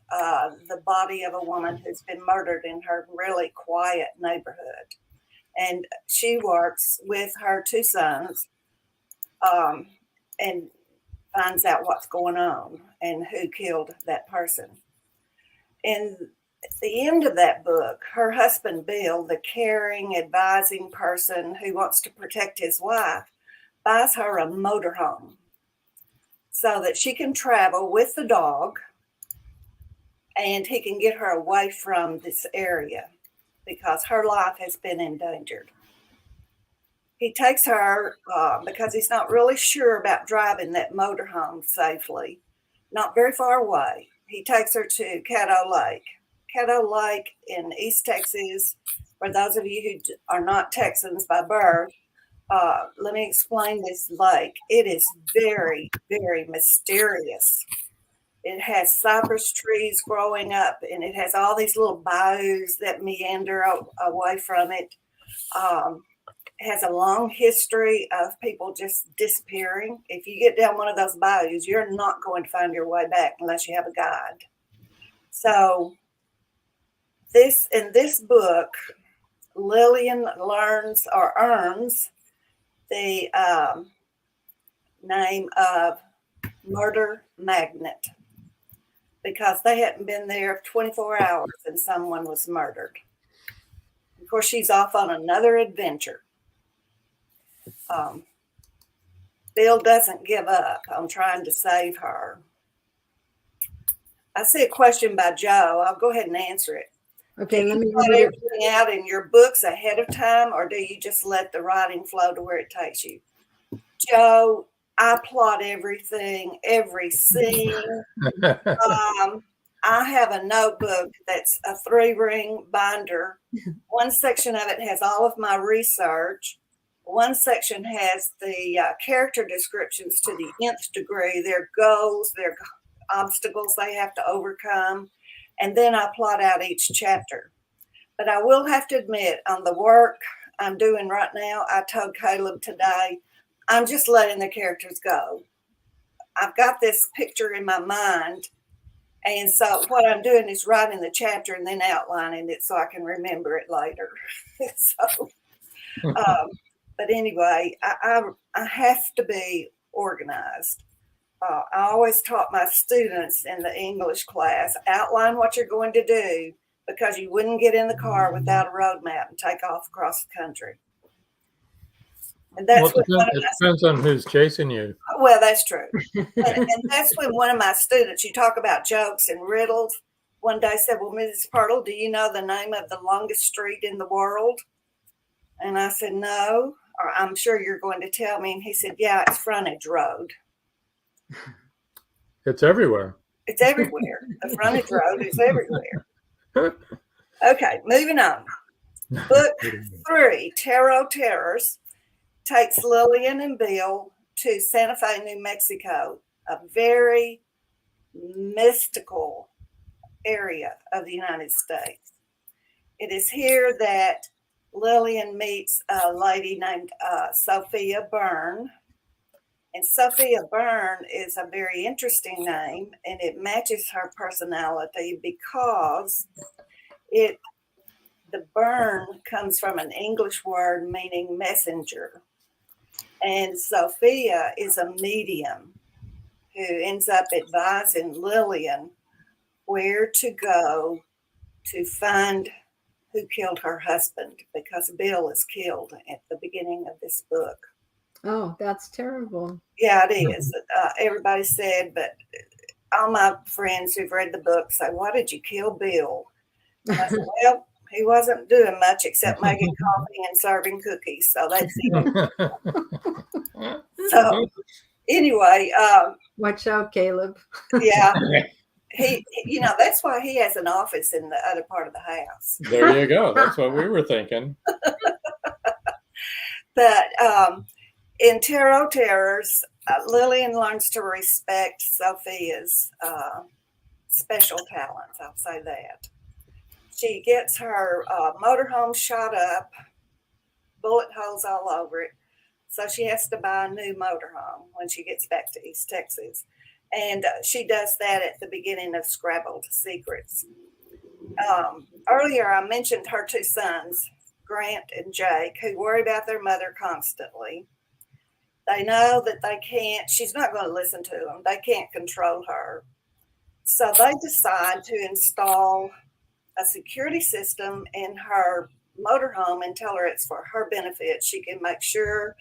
the body of a woman who's been murdered in her really quiet neighborhood. And she works with her two sons and finds out what's going on and who killed that person. And at the end of that book, her husband, Bill, the caring, advising person who wants to protect his wife, buys her a motorhome so that she can travel with the dog and he can get her away from this area because her life has been endangered. He takes her because he's not really sure about driving that motorhome safely, not very far away. He takes her to Caddo Lake. Caddo Lake in East Texas, for those of you who are not Texans by birth, let me explain this lake. It is very, very mysterious. It has cypress trees growing up, and it has all these little bayous that meander away from it. It has a long history of people just disappearing. If you get down one of those bayous, you're not going to find your way back unless you have a guide. So in this book, Lillian learns or earns the name of Murder Magnet because they hadn't been there 24 hours and someone was murdered. Of course, she's off on another adventure. Bill doesn't give up on trying to save her. I see a question by Joe. I'll go ahead and answer it. Okay, let me put read everything out in your books ahead of time, or do you just let the writing flow to where it takes you? Joe, I plot everything, every scene. I have a notebook that's a 3-ring binder. One section of it has all of my research. One section has the character descriptions to the nth degree, their goals, their obstacles they have to overcome. And then I plot out each chapter. But I will have to admit, on the work I'm doing right now, I told Caleb today, I'm just letting the characters go. I've got this picture in my mind. And so what I'm doing is writing the chapter and then outlining it so I can remember it later. But anyway, I have to be organized. I always taught my students in the English class, outline what you're going to do because you wouldn't get in the car without a road map and take off across the country. And that's it depends on who's chasing you. Well, that's true. and that's when one of my students, you talk about jokes and riddles, one day said, well, Mrs. Pirtle, do you know the name of the longest street in the world? And I said, no, or I'm sure you're going to tell me. And he said, yeah, it's frontage road. It's everywhere. It's everywhere. The frontage road is everywhere. Okay, moving on. Book 3, Tarot Terrors, takes Lillian and Bill to Santa Fe, New Mexico, a very mystical area of the United States. It is here that Lillian meets a lady named Sophia Byrne. And Sophia Byrne is a very interesting name, and it matches her personality because the Byrne comes from an English word meaning messenger. And Sophia is a medium who ends up advising Lillian where to go to find who killed her husband, because Bill is killed at the beginning of this book. Oh, that's terrible. Yeah, it is. Everybody said, but all my friends who've read the book say, why did you kill Bill? And I said, well, he wasn't doing much except making coffee and serving cookies. So that's it. So anyway. Watch out, Caleb. Yeah. He, that's why he has an office in the other part of the house. There you go. That's what we were thinking. But in Tarot Terrors, Lillian learns to respect Sophia's special talents. I'll say that. She gets her motorhome shot up, bullet holes all over it. So she has to buy a new motorhome when she gets back to East Texas. And she does that at the beginning of Scrabbled Secrets. Earlier, I mentioned her 2 sons, Grant and Jake, who worry about their mother constantly. They know that she's not going to listen to them. They can't control her. So they decide to install a security system in her motorhome and tell her it's for her benefit. She can make sure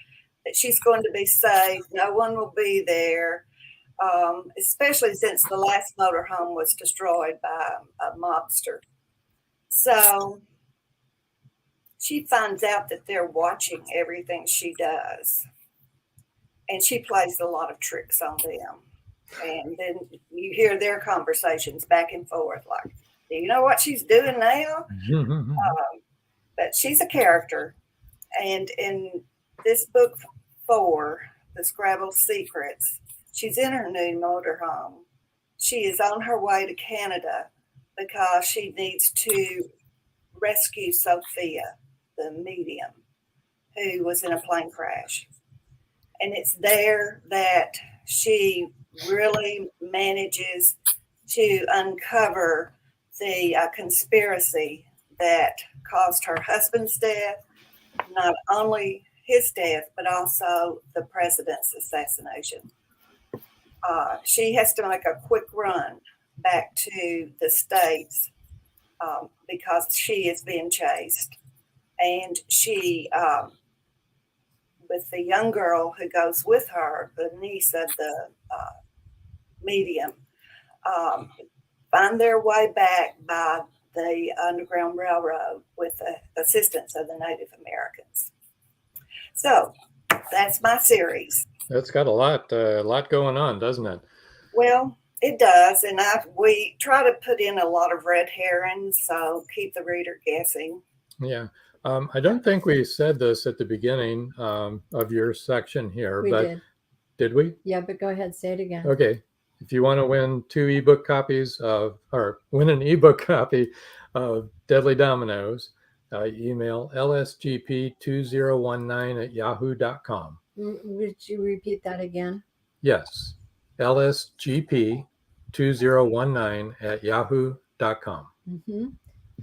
that she's going to be safe. No one will be there. Especially since the last motorhome was destroyed by a mobster. So she finds out that they're watching everything she does. And she plays a lot of tricks on them. And then you hear their conversations back and forth like, do you know what she's doing now? But she's a character. And in this book 4, The Scrabble Secrets, she's in her new motorhome. She is on her way to Canada because she needs to rescue Sophia, the medium, who was in a plane crash. And it's there that she really manages to uncover the conspiracy that caused her husband's death, not only his death, but also the president's assassination. She has to make a quick run back to the States because she is being chased. And she, with the young girl who goes with her, the niece of the medium, find their way back by the Underground Railroad with the assistance of the Native Americans. So that's my series. That's got a lot going on, doesn't it? Well, it does, and we try to put in a lot of red herrings, so keep the reader guessing. Yeah, I don't think we said this at the beginning of your section here, but did we? Yeah, but go ahead, say it again. Okay, if you want to win 2 ebook copies or win an ebook copy of Deadly Dominoes, email lsgp2019@yahoo.com. Would you repeat that again? Yes, lsgp2019@yahoo.com. Mm-hmm.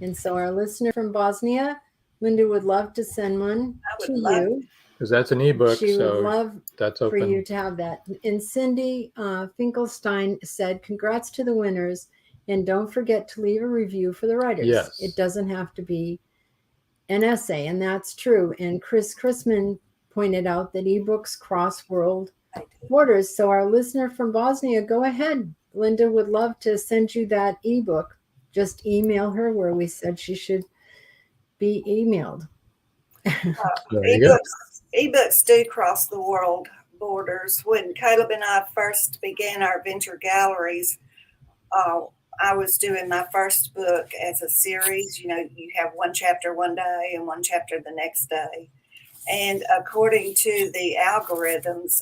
And so our listener from Bosnia, Linda, would love to send one to you. Because that's an ebook, she so would love that's open for you to have that. And Cindy Finkelstein said, congrats to the winners. And don't forget to leave a review for the writers. Yes. It doesn't have to be an essay, and that's true. And Chris Chrisman pointed out that ebooks cross world borders. So our listener from Bosnia, go ahead. Linda would love to send you that ebook. Just email her where we said she should be emailed. Ebooks do cross the world borders. When Caleb and I first began our venture galleries, I was doing my first book as a series. You know, you have one chapter one day and one chapter the next day. And according to the algorithms,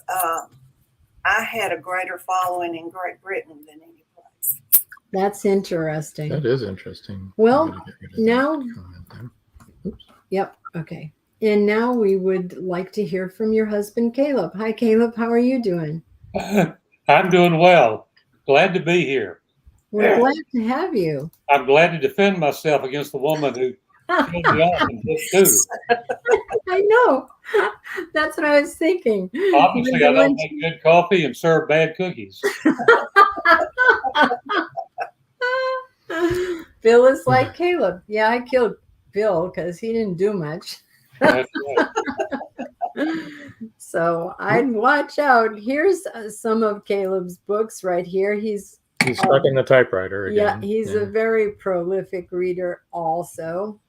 I had a greater following in Great Britain than any place. That's interesting. That is interesting. Well, now, yep, okay. And now we would like to hear from your husband, Caleb. Hi, Caleb. How are you doing? I'm doing well. Glad to be here. We're glad to have you. I'm glad to defend myself against the woman who killed me off in book 2. I know. That's what I was thinking. Obviously, I don't make good coffee and serve bad cookies. Bill is like Caleb. Yeah, I killed Bill because he didn't do much. That's right. So I'd watch out. Here's some of Caleb's books right here. He's stuck in the typewriter again. Yeah, he's a very prolific reader also,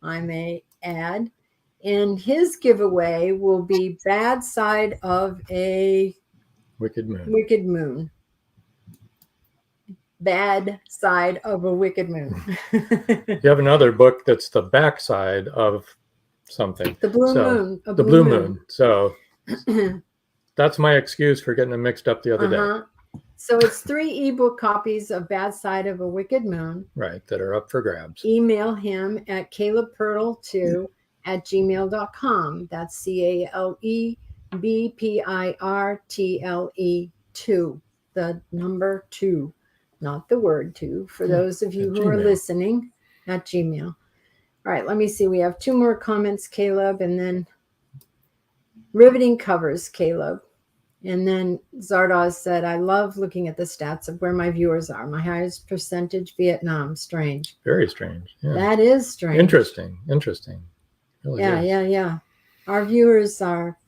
I may add. And his giveaway will be Bad Side of a Wicked Moon. Wicked Moon. Bad Side of a Wicked Moon. You have another book that's the backside of something. The Blue Moon. The Blue Moon. So that's my excuse for getting them mixed up the other day. So it's 3 ebook copies of Bad Side of a Wicked Moon. Right, that are up for grabs. Email him at calebpirtle2@gmail.com. That's CALEBPIRTLE2. The number 2, not the word 2, for those of you who are listening at Gmail. All right, let me see. We have 2 more comments, Caleb, and then riveting covers, Caleb. And then Zardoz said, I love looking at the stats of where my viewers are. My highest percentage, Vietnam. Strange. Very strange. Yeah. That is strange. Interesting. Really Yeah. Our viewers are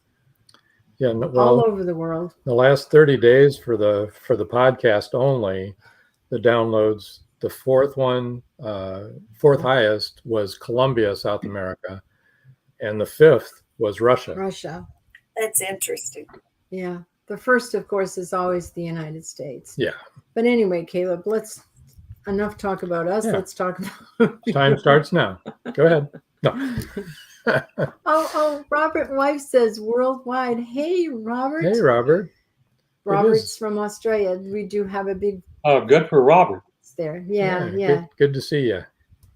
all over the world. The last 30 days for the podcast only, the downloads, the fourth highest was Colombia, South America, and the 5th was Russia. That's interesting. Yeah. The first, of course, is always the United States. Yeah. But anyway, Caleb, enough talk about us. Yeah. Let's talk about Time starts now. Go ahead. No. Robert Wife says worldwide. Hey, Robert. Hey, Robert. Robert's from Australia. We do have a big. Oh, good for Robert. There. Yeah. Good to see you.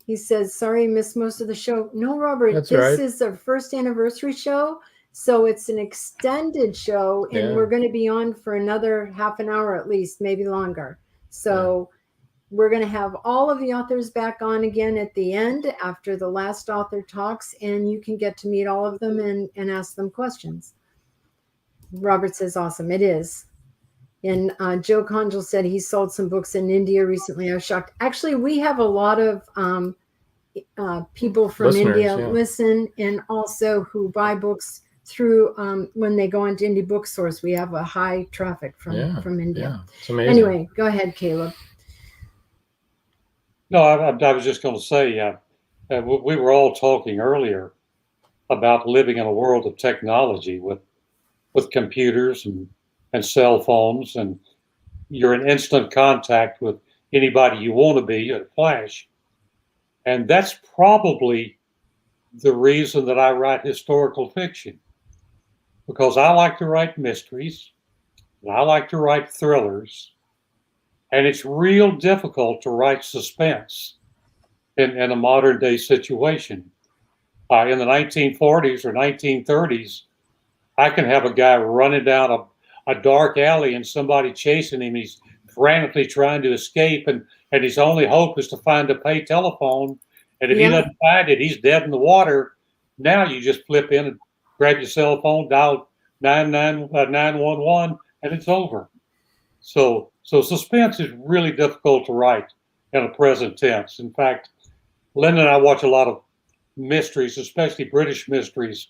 He says, sorry, missed most of the show. No, Robert, this is our first anniversary show. So it's an extended show, and we're going to be on for another half an hour at least, maybe longer. So we're going to have all of the authors back on again at the end after the last author talks, and you can get to meet all of them and ask them questions. Robert says, awesome. It is. And Joe Conjal said he sold some books in India recently. I was shocked. Actually, we have a lot of people from India listen, and also who buy books through when they go onto Indie Bookstores. We have a high traffic from India. Yeah, it's amazing. Anyway, go ahead, Caleb. No, I was just going to say, we were all talking earlier about living in a world of technology with computers and cell phones, and you're in instant contact with anybody you want to be at a flash. And that's probably the reason that I write historical fiction, because I like to write mysteries, and I like to write thrillers, and it's real difficult to write suspense in a modern day situation. In the 1940s or 1930s, I can have a guy running down a dark alley and somebody chasing him. He's frantically trying to escape, and his only hope is to find a pay telephone. And if he doesn't find it, he's dead in the water. Now you just flip in and grab your cell phone, dial 911, and it's over. So suspense is really difficult to write in a present tense. In fact, Linda and I watch a lot of mysteries, especially British mysteries,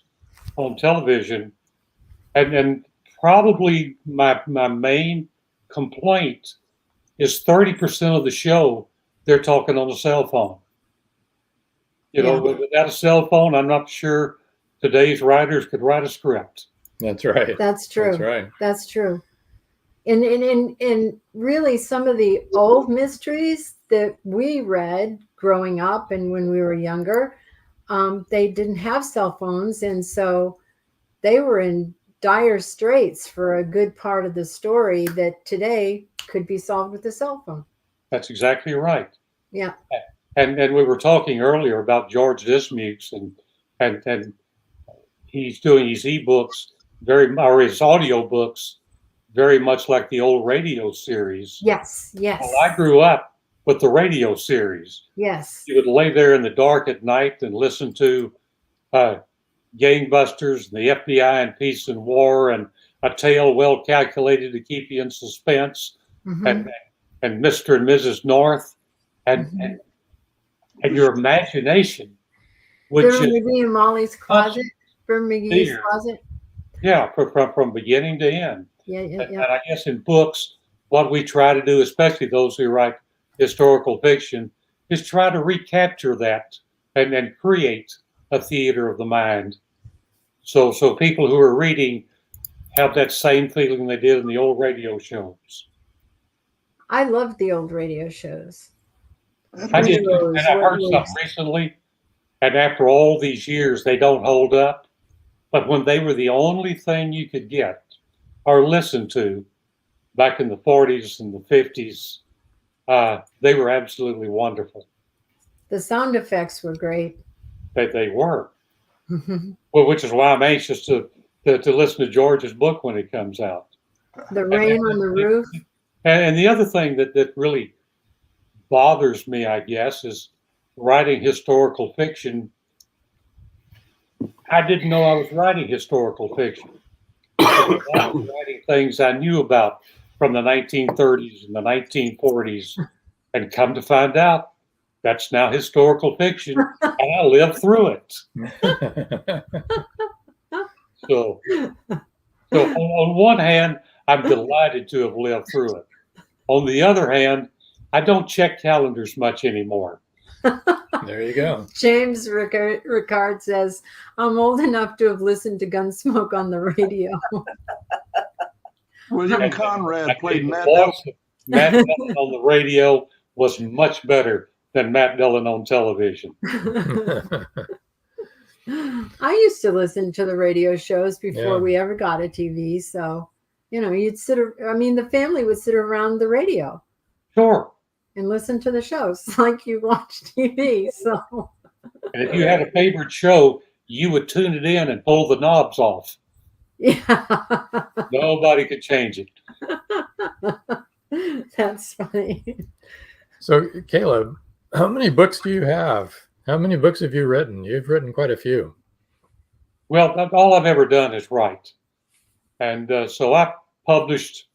on television. And probably my main complaint is 30% of the show, they're talking on a cell phone. Without a cell phone, I'm not sure today's writers could write a script. That's right. That's true. That's right. That's true. And really some of the old mysteries that we read growing up and when we were younger, they didn't have cell phones. And so they were in dire straits for a good part of the story that today could be solved with a cell phone. That's exactly right. Yeah. And we were talking earlier about George Dismukes and he's doing his ebooks or his audio books very much like the old radio series. Yes, yes. Well, I grew up with the radio series. Yes. You would lay there in the dark at night and listen to gangbusters and the FBI and peace and war and a tale well calculated to keep you in suspense, and Mr. and Mrs. North and your imagination would Bill McGee and Molly's Closet. Bill McGee's Closet. Yeah, from beginning to end. Yeah. And I guess in books, what we try to do, especially those who write historical fiction, is try to recapture that and then create a theater of the mind. So people who are reading have that same feeling they did in the old radio shows. I loved the old radio shows. I did, and I heard something recently, and after all these years, they don't hold up. But when they were the only thing you could get or listen to back in the 40s and the 50s, they were absolutely wonderful. The sound effects were great. They were. Well, which is why I'm anxious to listen to George's book when it comes out. The Rain on the Roof. And the other thing that really bothers me, I guess, is writing historical fiction. I didn't know I was writing historical fiction. I was writing things I knew about from the 1930s and the 1940s, and come to find out that's now historical fiction, and I lived through it. So on one hand, I'm delighted to have lived through it. On the other hand, I don't check calendars much anymore. There you go. James Ricard says, I'm old enough to have listened to Gunsmoke on the radio. William Conrad played Matt Dillon. Matt Dillon on the radio was much better than Matt Dillon on television. I used to listen to the radio shows before we ever got a TV. So, you'd the family would sit around the radio. Sure. And listen to the shows like you watch TV. So, and if you had a favorite show, you would tune it in and pull the knobs off. Yeah. Nobody could change it. That's funny. So, Caleb, how many books do you have? How many books have you written? You've written quite a few. Well, all I've ever done is write. And so I published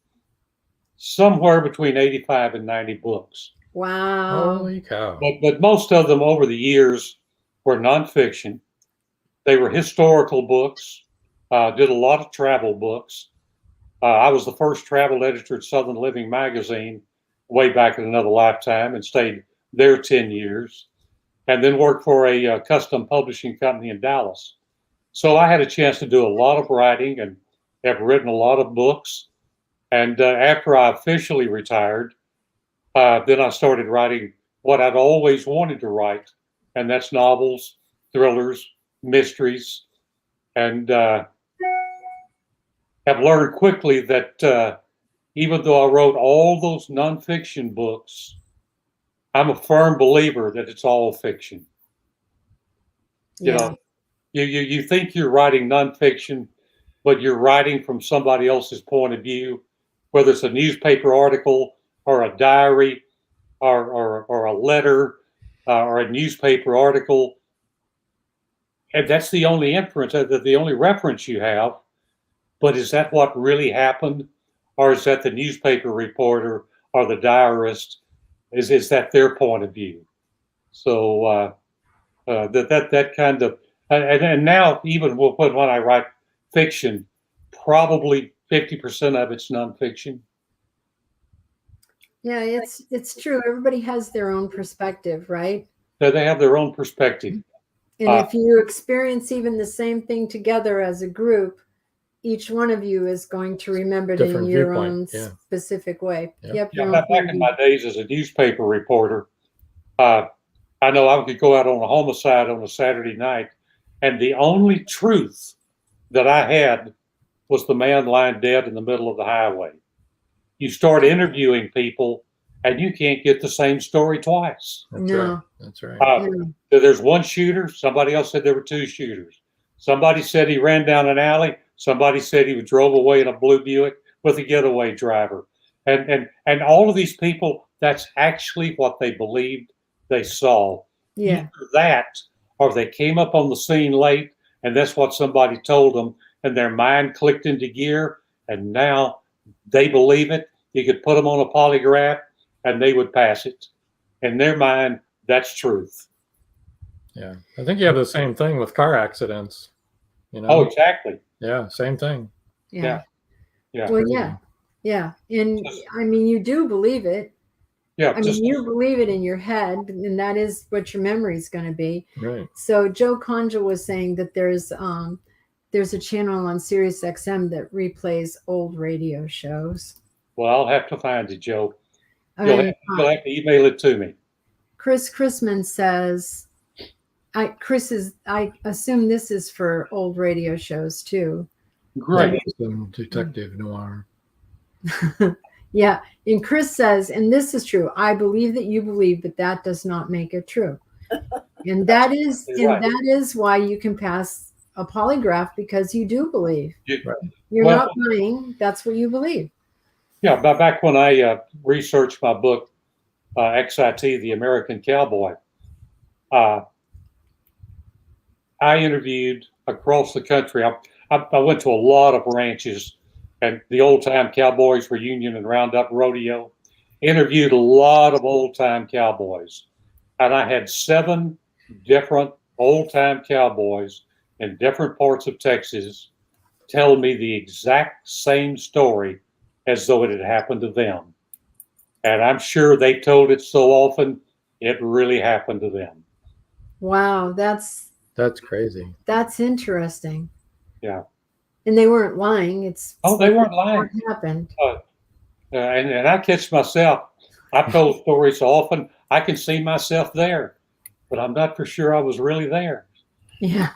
somewhere between 85 and 90 books. Wow. Holy cow. But most of them over the years were nonfiction. They were historical books. Did a lot of travel books. I was the first travel editor at Southern Living magazine way back in another lifetime and stayed there 10 years. And then worked for a custom publishing company in Dallas. So I had a chance to do a lot of writing and have written a lot of books. And after I officially retired, then I started writing what I'd always wanted to write, and that's novels, thrillers, mysteries, and have learned quickly that even though I wrote all those nonfiction books, I'm a firm believer that it's all fiction. You think you're writing nonfiction, but you're writing from somebody else's point of view, whether it's a newspaper article or a diary or a letter or a newspaper article. And that's the only inference, the only reference you have. But is that what really happened? Or is that the newspaper reporter or the diarist? Is that their point of view? So that kind of, and now even when I write fiction, probably 50% of it's nonfiction. Yeah, it's true. Everybody has their own perspective, right? They have their own perspective. And if you experience even the same thing together as a group, each one of you is going to remember it in your own specific way. Yep. Back in my days as a newspaper reporter, I know I could go out on a homicide on a Saturday night, and the only truth that I had was the man lying dead in the middle of the highway. You start interviewing people, and you can't get the same story twice. That's right. There's one shooter. Somebody else said there were two shooters. Somebody said he ran down an alley. Somebody said he drove away in a blue Buick with a getaway driver. And all of these people, that's actually what they believed they saw. Yeah. Either that, or they came up on the scene late, and that's what somebody told them, and their mind clicked into gear, and now they believe it. You could put them on a polygraph, and they would pass it. In their mind, that's truth. Yeah. I think you have the same thing with car accidents. You know? Oh, exactly. Yeah, same thing. Yeah. Yeah. Well, yeah. And I mean, you do believe it. Yeah. I mean, you believe it in your head, and that is what your memory is going to be. Right. So Joe Conja was saying that there's a channel on Sirius XM that replays old radio shows. Well, I'll have to find it, Joe. You'll have to email it to me. Chris Chrisman says, I assume this is for old radio shows too. Great. Detective noir. Yeah. And Chris says, and this is true, I believe that you believe, but that does not make it true. And that is why you can pass a polygraph, because you do believe. You're not lying. That's what you believe. Yeah, back when I researched my book, XIT, The American Cowboy, I interviewed across the country. I went to a lot of ranches, and the old-time cowboys were Union and Roundup Rodeo. Interviewed a lot of old-time cowboys. And I had 7 different old-time cowboys in different parts of Texas tell me the exact same story as though it had happened to them. And I'm sure they told it so often, it really happened to them. Wow, that's crazy. That's interesting. Yeah. And they weren't lying. They weren't lying. What happened. And I catch myself. I've told stories so often, I can see myself there, but I'm not for sure I was really there. Yeah.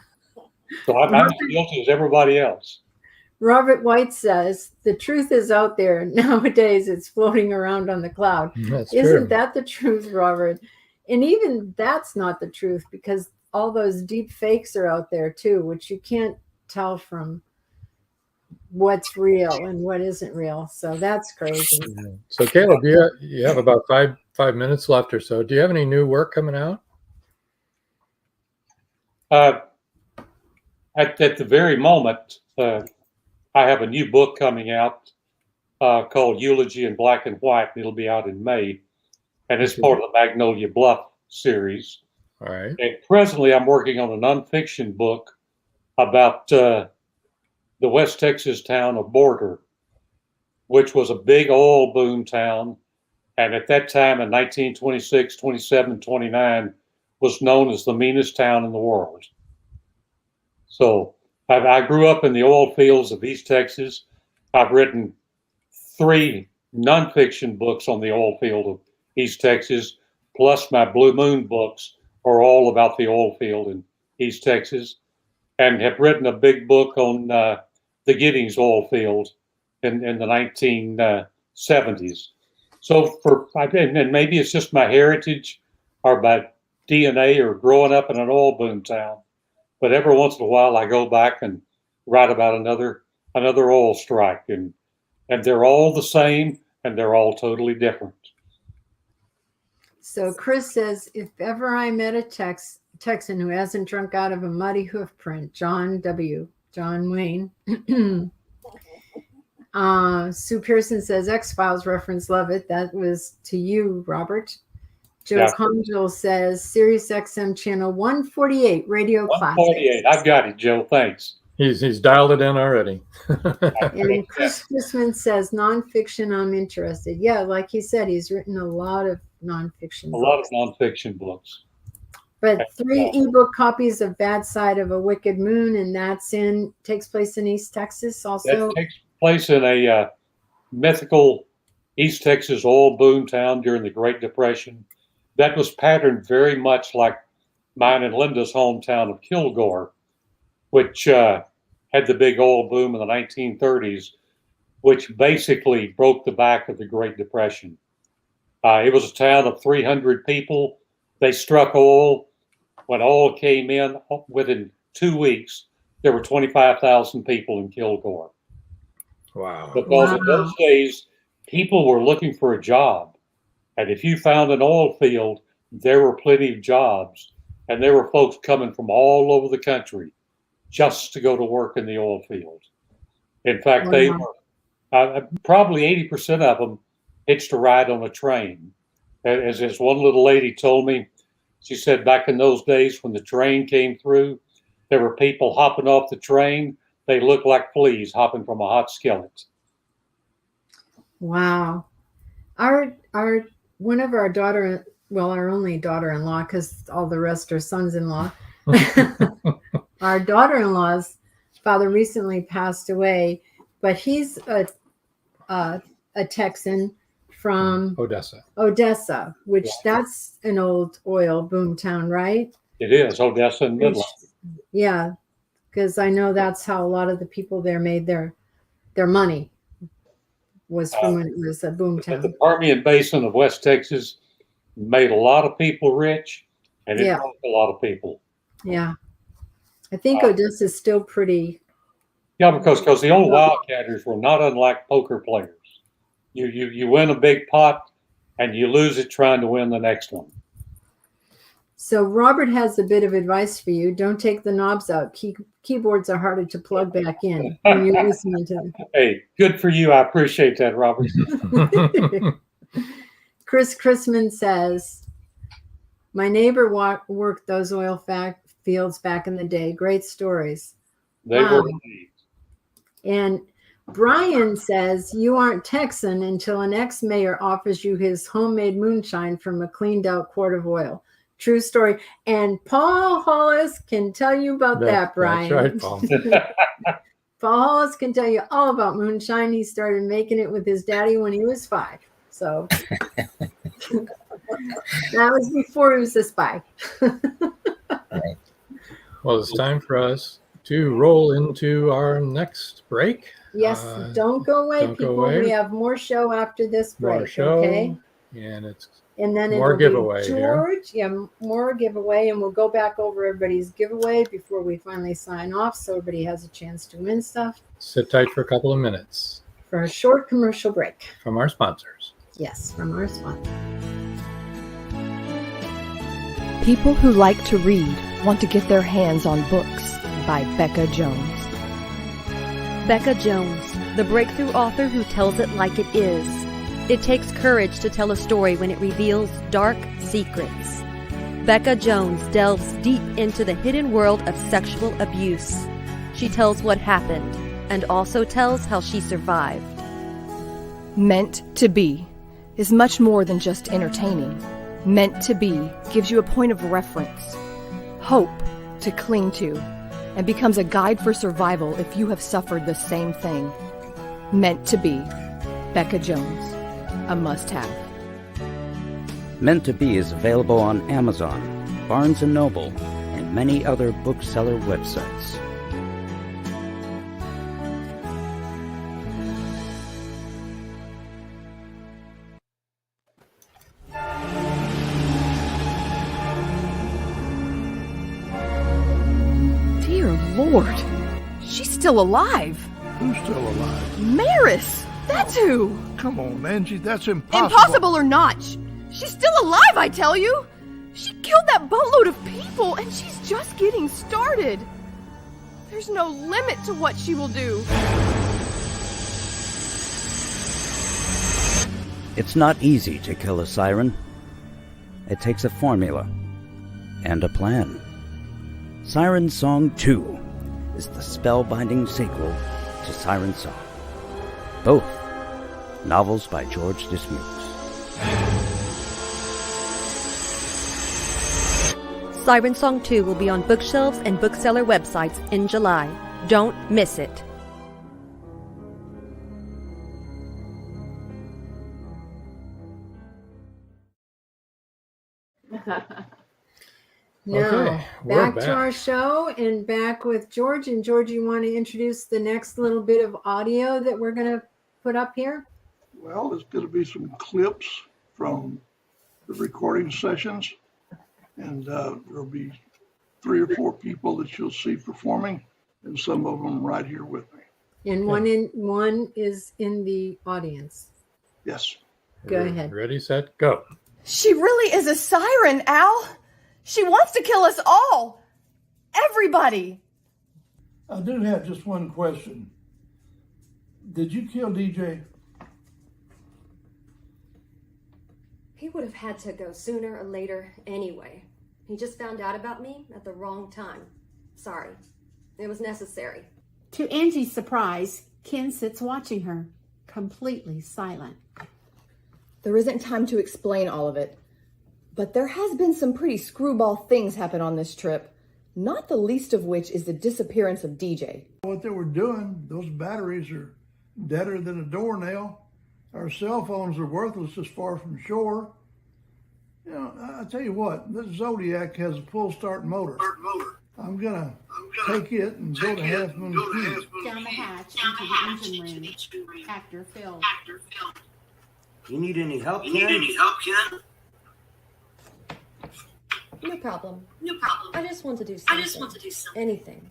So I'm as guilty as everybody else. Robert White says, the truth is out there. Nowadays, it's floating around on the cloud. Isn't that the truth, Robert? And even that's not the truth, because all those deep fakes are out there too, which you can't tell from what's real and what isn't real. So that's crazy. So Caleb, you have about five minutes left or so. Do you have any new work coming out? At the very moment, I have a new book coming out called Eulogy in Black and White, and it'll be out in May. And it's part of the Magnolia Bluff series. All right. And presently, I'm working on a nonfiction book about the West Texas town of Border, which was a big oil boom town. And at that time in 1926, 27, 29, was known as the meanest town in the world. So I grew up in the oil fields of East Texas. I've written 3 nonfiction books on the oil field of East Texas, plus my Blue Moon books are all about the oil field in East Texas, and have written a big book on the Giddings oil field in the 1970s. So and maybe it's just my heritage or my DNA or growing up in an oil boom town, but every once in a while I go back and write about another oil strike, and they're all the same and they're all totally different. So Chris says, if ever I met a Texan who hasn't drunk out of a muddy hoof print, John Wayne. Sue Pearson says, X-Files reference, love it. That was to you, Robert. Joe Conjul says, Sirius XM channel 148, Radio Classics. 148, I've got it, Joe, thanks. He's dialed it in already. And Chris Chrisman says, nonfiction, I'm interested. Yeah, like he said, he's written a lot of nonfiction books. A lot of nonfiction books. But 3 ebook copies of Bad Side of a Wicked Moon, and takes place in East Texas also. That takes place in a mythical East Texas oil boom town during the Great Depression. That was patterned very much like mine and Linda's hometown of Kilgore, which had the big oil boom in the 1930s, which basically broke the back of the Great Depression. It was a town of 300 people. They struck oil. When oil came in, within 2 weeks, there were 25,000 people in Kilgore. Wow. Because in those days, people were looking for a job. And if you found an oil field, there were plenty of jobs. And there were folks coming from all over the country just to go to work in the oil field. In fact, they were probably 80% of them hitched a ride on a train. As this one little lady told me, she said back in those days when the train came through, there were people hopping off the train. They looked like fleas hopping from a hot skillet. Wow. Our one of our our only daughter-in-law, because all the rest are sons-in-law. Our daughter-in-law's father recently passed away, but he's a Texan from Odessa, which that's an old oil boom town, right? It is, Odessa and Midland. Yeah, because I know that's how a lot of the people there made their money, was from when it was a boom town. The Permian Basin of West Texas made a lot of people rich, and it broke a lot of people. Yeah. I think Odessa is still pretty. Yeah, because the old Wildcatters were not unlike poker players. You win a big pot, and you lose it trying to win the next one. So Robert has a bit of advice for you. Don't take the knobs out. Keyboards are harder to plug back in when you're listening to them. Hey, good for you. I appreciate that, Robert. Chris Chrisman says, my neighbor worked those oil fields back in the day. Great stories. They were indeed. And Brian says, you aren't Texan until an ex-mayor offers you his homemade moonshine from a cleaned out quart of oil. True story. And Paul Hollis can tell you about that, Brian. That's right, Paul. Paul Hollis can tell you all about moonshine. He started making it with his daddy when he was 5. So that was before he was a spy. Right. Well, it's time for us to roll into our next break. Yes, don't go away, people. We have more show after this break. More show, okay? And then more giveaway George, more giveaway, and we'll go back over everybody's giveaway before we finally sign off, so everybody has a chance to win stuff. Sit tight for a couple of minutes for a short commercial break from our sponsors. Yes, from our sponsors. People who like to read want to get their hands on books by Becca Jones. Becca Jones, the breakthrough author who tells it like it is. It takes courage to tell a story when it reveals dark secrets. Becca Jones delves deep into the hidden world of sexual abuse. She tells what happened and also tells how she survived. Meant to Be is much more than just entertaining. Meant to Be gives you a point of reference, hope to cling to, and becomes a guide for survival if you have suffered the same thing. Meant to Be, Becca Jones, a must-have. Meant to Be is available on Amazon, Barnes & Noble, and many other bookseller websites. Dear Lord, she's still alive. Who's still alive? Maris, that's who. Come on, Angie, that's impossible. Impossible or not, she's still alive, I tell you. She killed that boatload of people, and she's just getting started. There's no limit to what she will do. It's not easy to kill a siren. It takes a formula and a plan. Siren Song 2 is the spellbinding sequel to Siren Song. Both novels by George Dismukes. Siren Song 2 will be on bookshelves and bookseller websites in July. Don't miss it. Now, Okay, we're back to our show and back with George. And George, you want to introduce the next little bit of audio that we're going to put up here? Well, there's going to be some clips from the recording sessions, and there'll be 3 or 4 people that you'll see performing, and some of them right here with me. And one is in the audience. Yes. Go ahead. Ready, set, go. She really is a siren, Al. She wants to kill us all. Everybody. I do have just one question. Did you kill DJ? He would have had to go sooner or later anyway. He just found out about me at the wrong time. Sorry. It was necessary. To Angie's surprise, Ken sits watching her, completely silent. There isn't time to explain all of it, but there has been some pretty screwball things happen on this trip, not the least of which is the disappearance of DJ. What they were doing, those batteries are deader than a doornail. Our cell phones are worthless this far from shore. You know, I tell you what, this Zodiac has a full start motor. I'm gonna take it and go to Half Moon Peak. Down the hatch into the engine room. Actor Phil. You need any help, Ken? No problem. I just want to do something. Anything.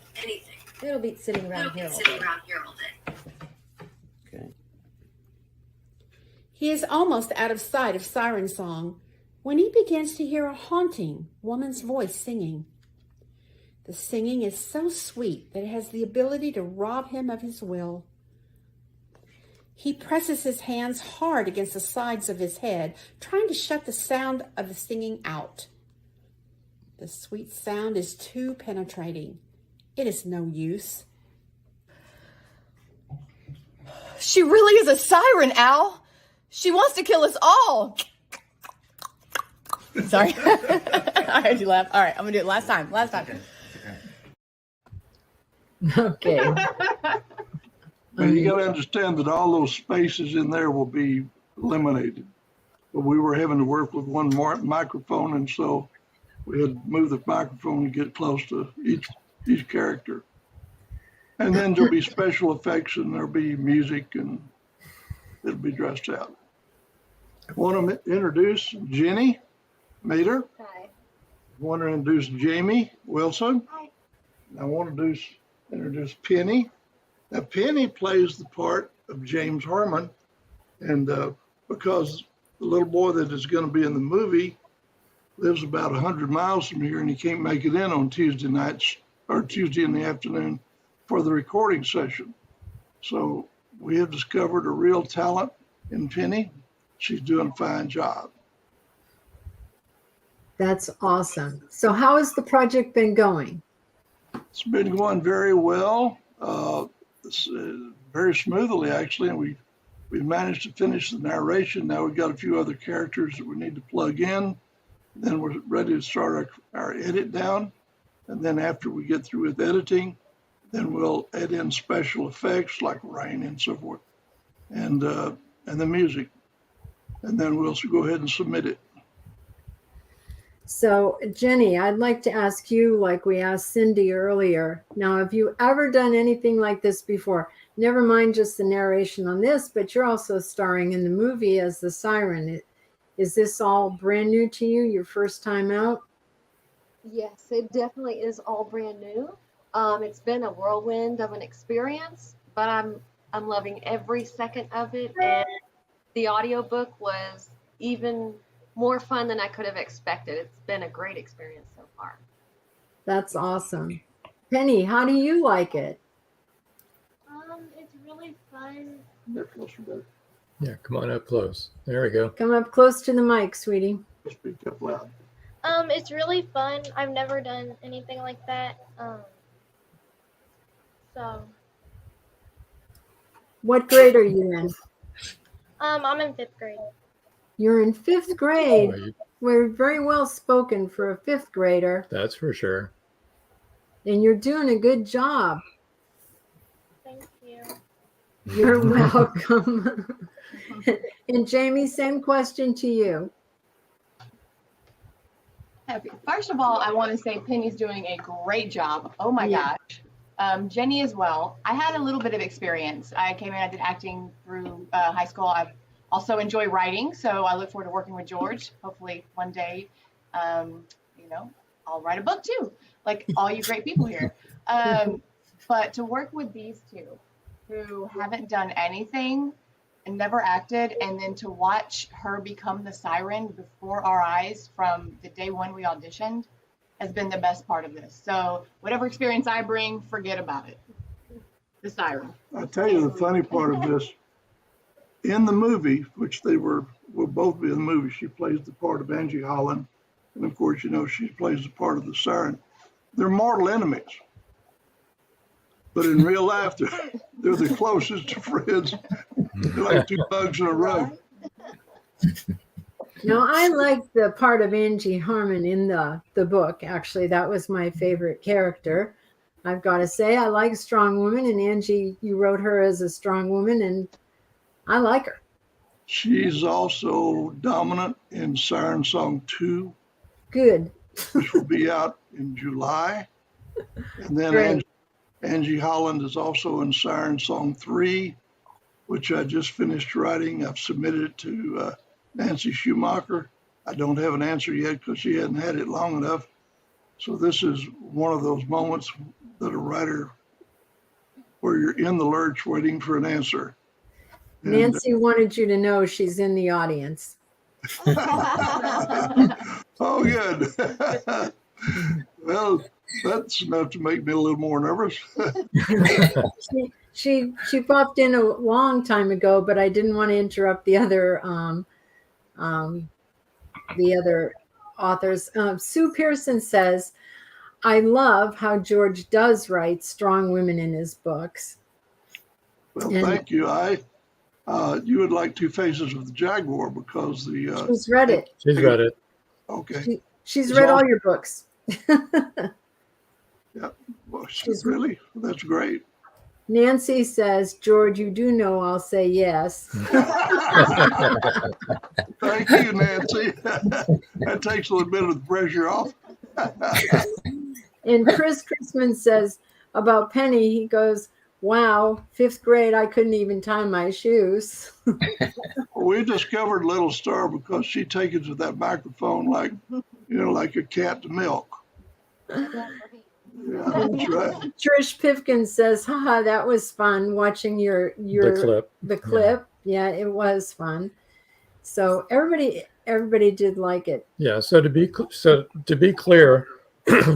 It'll beat sitting around here all day. Okay. He is almost out of sight of Siren Song when he begins to hear a haunting woman's voice singing. The singing is so sweet that it has the ability to rob him of his will. He presses his hands hard against the sides of his head, trying to shut the sound of the singing out. The sweet sound is too penetrating. It is no use. She really is a siren, Al. She wants to kill us all. Sorry. I heard you laugh. All right, I'm going to do it last time. Okay. But you got to understand that all those spaces in there will be eliminated. But we were having to work with one more microphone, and so we had to move the microphone to get close to each character. And then there'll be special effects, and there'll be music, and it'll be dressed out. I want to introduce Jenny Mater. Hi. I want to introduce Jamie Wilson. Hi. I want to introduce Penny. Now, Penny plays the part of James Harmon, and because the little boy that is going to be in the movie lives about 100 miles from here, and he can't make it in on Tuesday nights or Tuesday in the afternoon for the recording session. So we have discovered a real talent in Penny. She's doing a fine job. That's awesome. So how has the project been going? It's been going very well. Very smoothly, actually, and we managed to finish the narration. Now we've got a few other characters that we need to plug in. Then we're ready to start our edit down. And then after we get through with editing, then we'll add in special effects like rain and so forth, and the music. And then we'll go ahead and submit it. So, Jenny, I'd like to ask you, like we asked Cindy earlier. Now, have you ever done anything like this before? Never mind just the narration on this, but you're also starring in the movie as the siren. Is this all brand new to you, your first time out? Yes, it definitely is all brand new. It's been a whirlwind of an experience, but I'm loving every second of it. And the audiobook was even more fun than I could have expected. It's been a great experience so far. That's awesome. Penny, how do you like it? It's really fun. Yeah, come on up close. There we go. Come up close to the mic, sweetie. Speak up loud. It's really fun. I've never done anything like that. So. What grade are you in? I'm in 5th grade. You're in 5th grade. We're very well spoken for a 5th grader. That's for sure. And you're doing a good job. Thank you. You're welcome. And Jamie, same question to you. First of all, I want to say Penny's doing a great job. Oh my gosh. Jenny as well. I had a little bit of experience. I came in, I did acting through high school. I also enjoy writing, so I look forward to working with George. Hopefully one day, I'll write a book too, like all you great people here. But to work with these two who haven't done anything and never acted, and then to watch her become the siren before our eyes from the day one we auditioned has been the best part of this. So whatever experience I bring, forget about it. The siren. I'll tell you the funny part of this. In the movie, which they will both be in the movie, she plays the part of Angie Holland. And of course, she plays the part of the siren. They're mortal enemies. But in real life, they're the closest friends. They're like two bugs in a rug. No, I like the part of Angie Harmon in the book. Actually, that was my favorite character. I've got to say, I like strong women, and Angie, you wrote her as a strong woman, and I like her. She's also dominant in Siren Song 2. Good. Which will be out in July. And then Angie Holland is also in Siren Song 3, which I just finished writing. I've submitted it to Nancy Schumacher. I don't have an answer yet because she hadn't had it long enough. So this is one of those moments that a writer where you're in the lurch waiting for an answer. Nancy wanted you to know she's in the audience. Oh, good. Well, that's enough to make me a little more nervous. She popped in a long time ago, but I didn't want to interrupt the other authors. Sue Pearson says, "I love how George does write strong women in his books." Well, thank you. You would like Two Faces of the Jaguar because the she's read it. She's read it. Okay. She's read all your books. Yeah. Well, really? That's great. Nancy says, "George, you do know I'll say yes." Thank you, Nancy. That takes a little bit of the pressure off. And Chris Chrisman says about Penny, he goes, "Wow, 5th grade, I couldn't even tie my shoes." We discovered Little Star because she takes it to that microphone like a cat to milk. Yeah, that's right. Trish Pifkin says, "Haha, that was fun watching the clip. Yeah, it was fun." So everybody did like it. Yeah. So to be clear,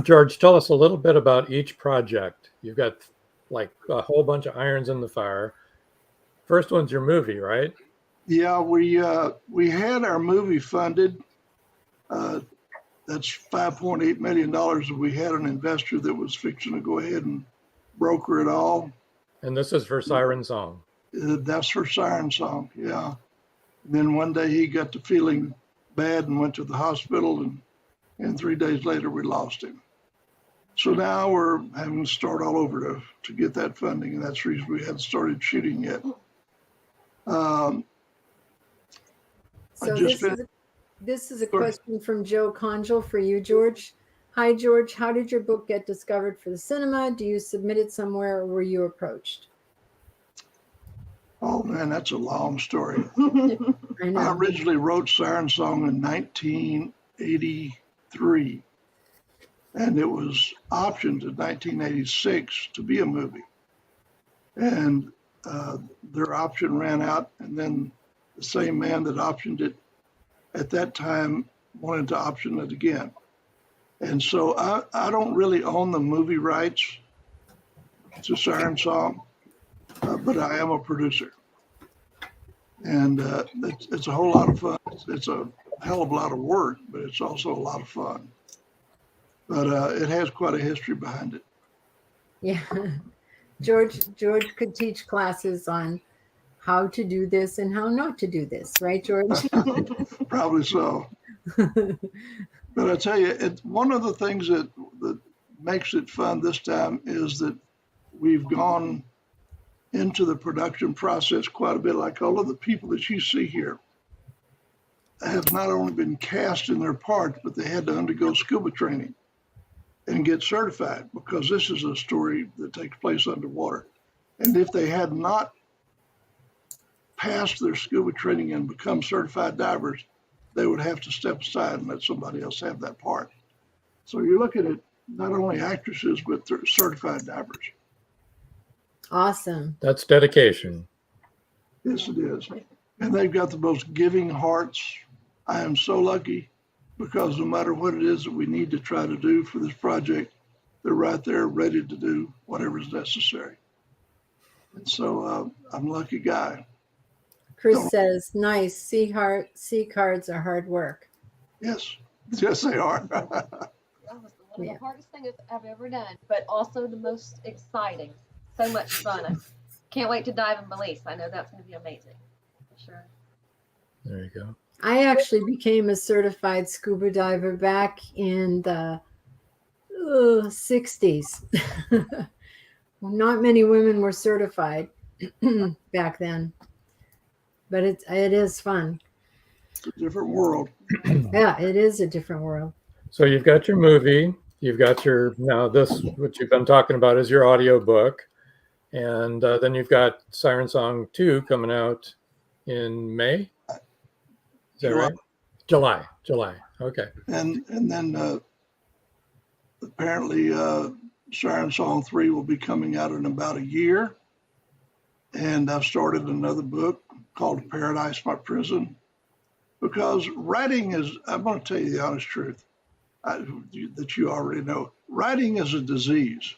George, tell us a little bit about each project. You've got like a whole bunch of irons in the fire. First one's your movie, right? Yeah, we had our movie funded. That's $5.8 million. We had an investor that was fixing to go ahead and broker it all. And this is for Siren Song. That's for Siren Song, yeah. And then one day he got to feeling bad and went to the hospital, and 3 days later we lost him. So now we're having to start all over to get that funding, and that's the reason we hadn't started shooting yet. This is a question from Joe Conjal for you, George. Hi, George. How did your book get discovered for the cinema? Do you submit it somewhere, or were you approached? Oh, man, that's a long story. I know. I originally wrote Siren Song in 1983, and it was optioned in 1986 to be a movie. And their option ran out, and then the same man that optioned it at that time wanted to option it again. And so I don't really own the movie rights to Siren Song, but I am a producer. And it's a whole lot of fun. It's a hell of a lot of work, but it's also a lot of fun. But it has quite a history behind it. Yeah. George could teach classes on how to do this and how not to do this, right, George? Probably so. But I tell you, one of the things that makes it fun this time is that we've gone into the production process quite a bit. Like all of the people that you see here have not only been cast in their parts, but they had to undergo scuba training and get certified, because this is a story that takes place underwater. And if they had not passed their scuba training and become certified divers, they would have to step aside and let somebody else have that part. So you're looking at not only actresses, but certified divers. Awesome. That's dedication. Yes, it is. And they've got the most giving hearts. I am so lucky, because no matter what it is that we need to try to do for this project, they're right there ready to do whatever is necessary. And so I'm a lucky guy. Chris says, nice. Sea cards are hard work. Yes. Yes, they are. That was one of the hardest things I've ever done, but also the most exciting. So much fun. I can't wait to dive in Belize. I know that's going to be amazing. For sure. There you go. I actually became a certified scuba diver back in the 60s. Well, not many women were certified back then, but it is fun. It's a different world. Yeah, it is a different world. So you've got your movie, you've got what you've been talking about is your audio book, and then you've got Siren Song 2 coming out in May. Is that right? July. Okay. And then apparently Siren Song 3 will be coming out in about a year. And I've started another book called Paradise My Prison, because writing is, I'm going to tell you the honest truth that you already know. Writing is a disease.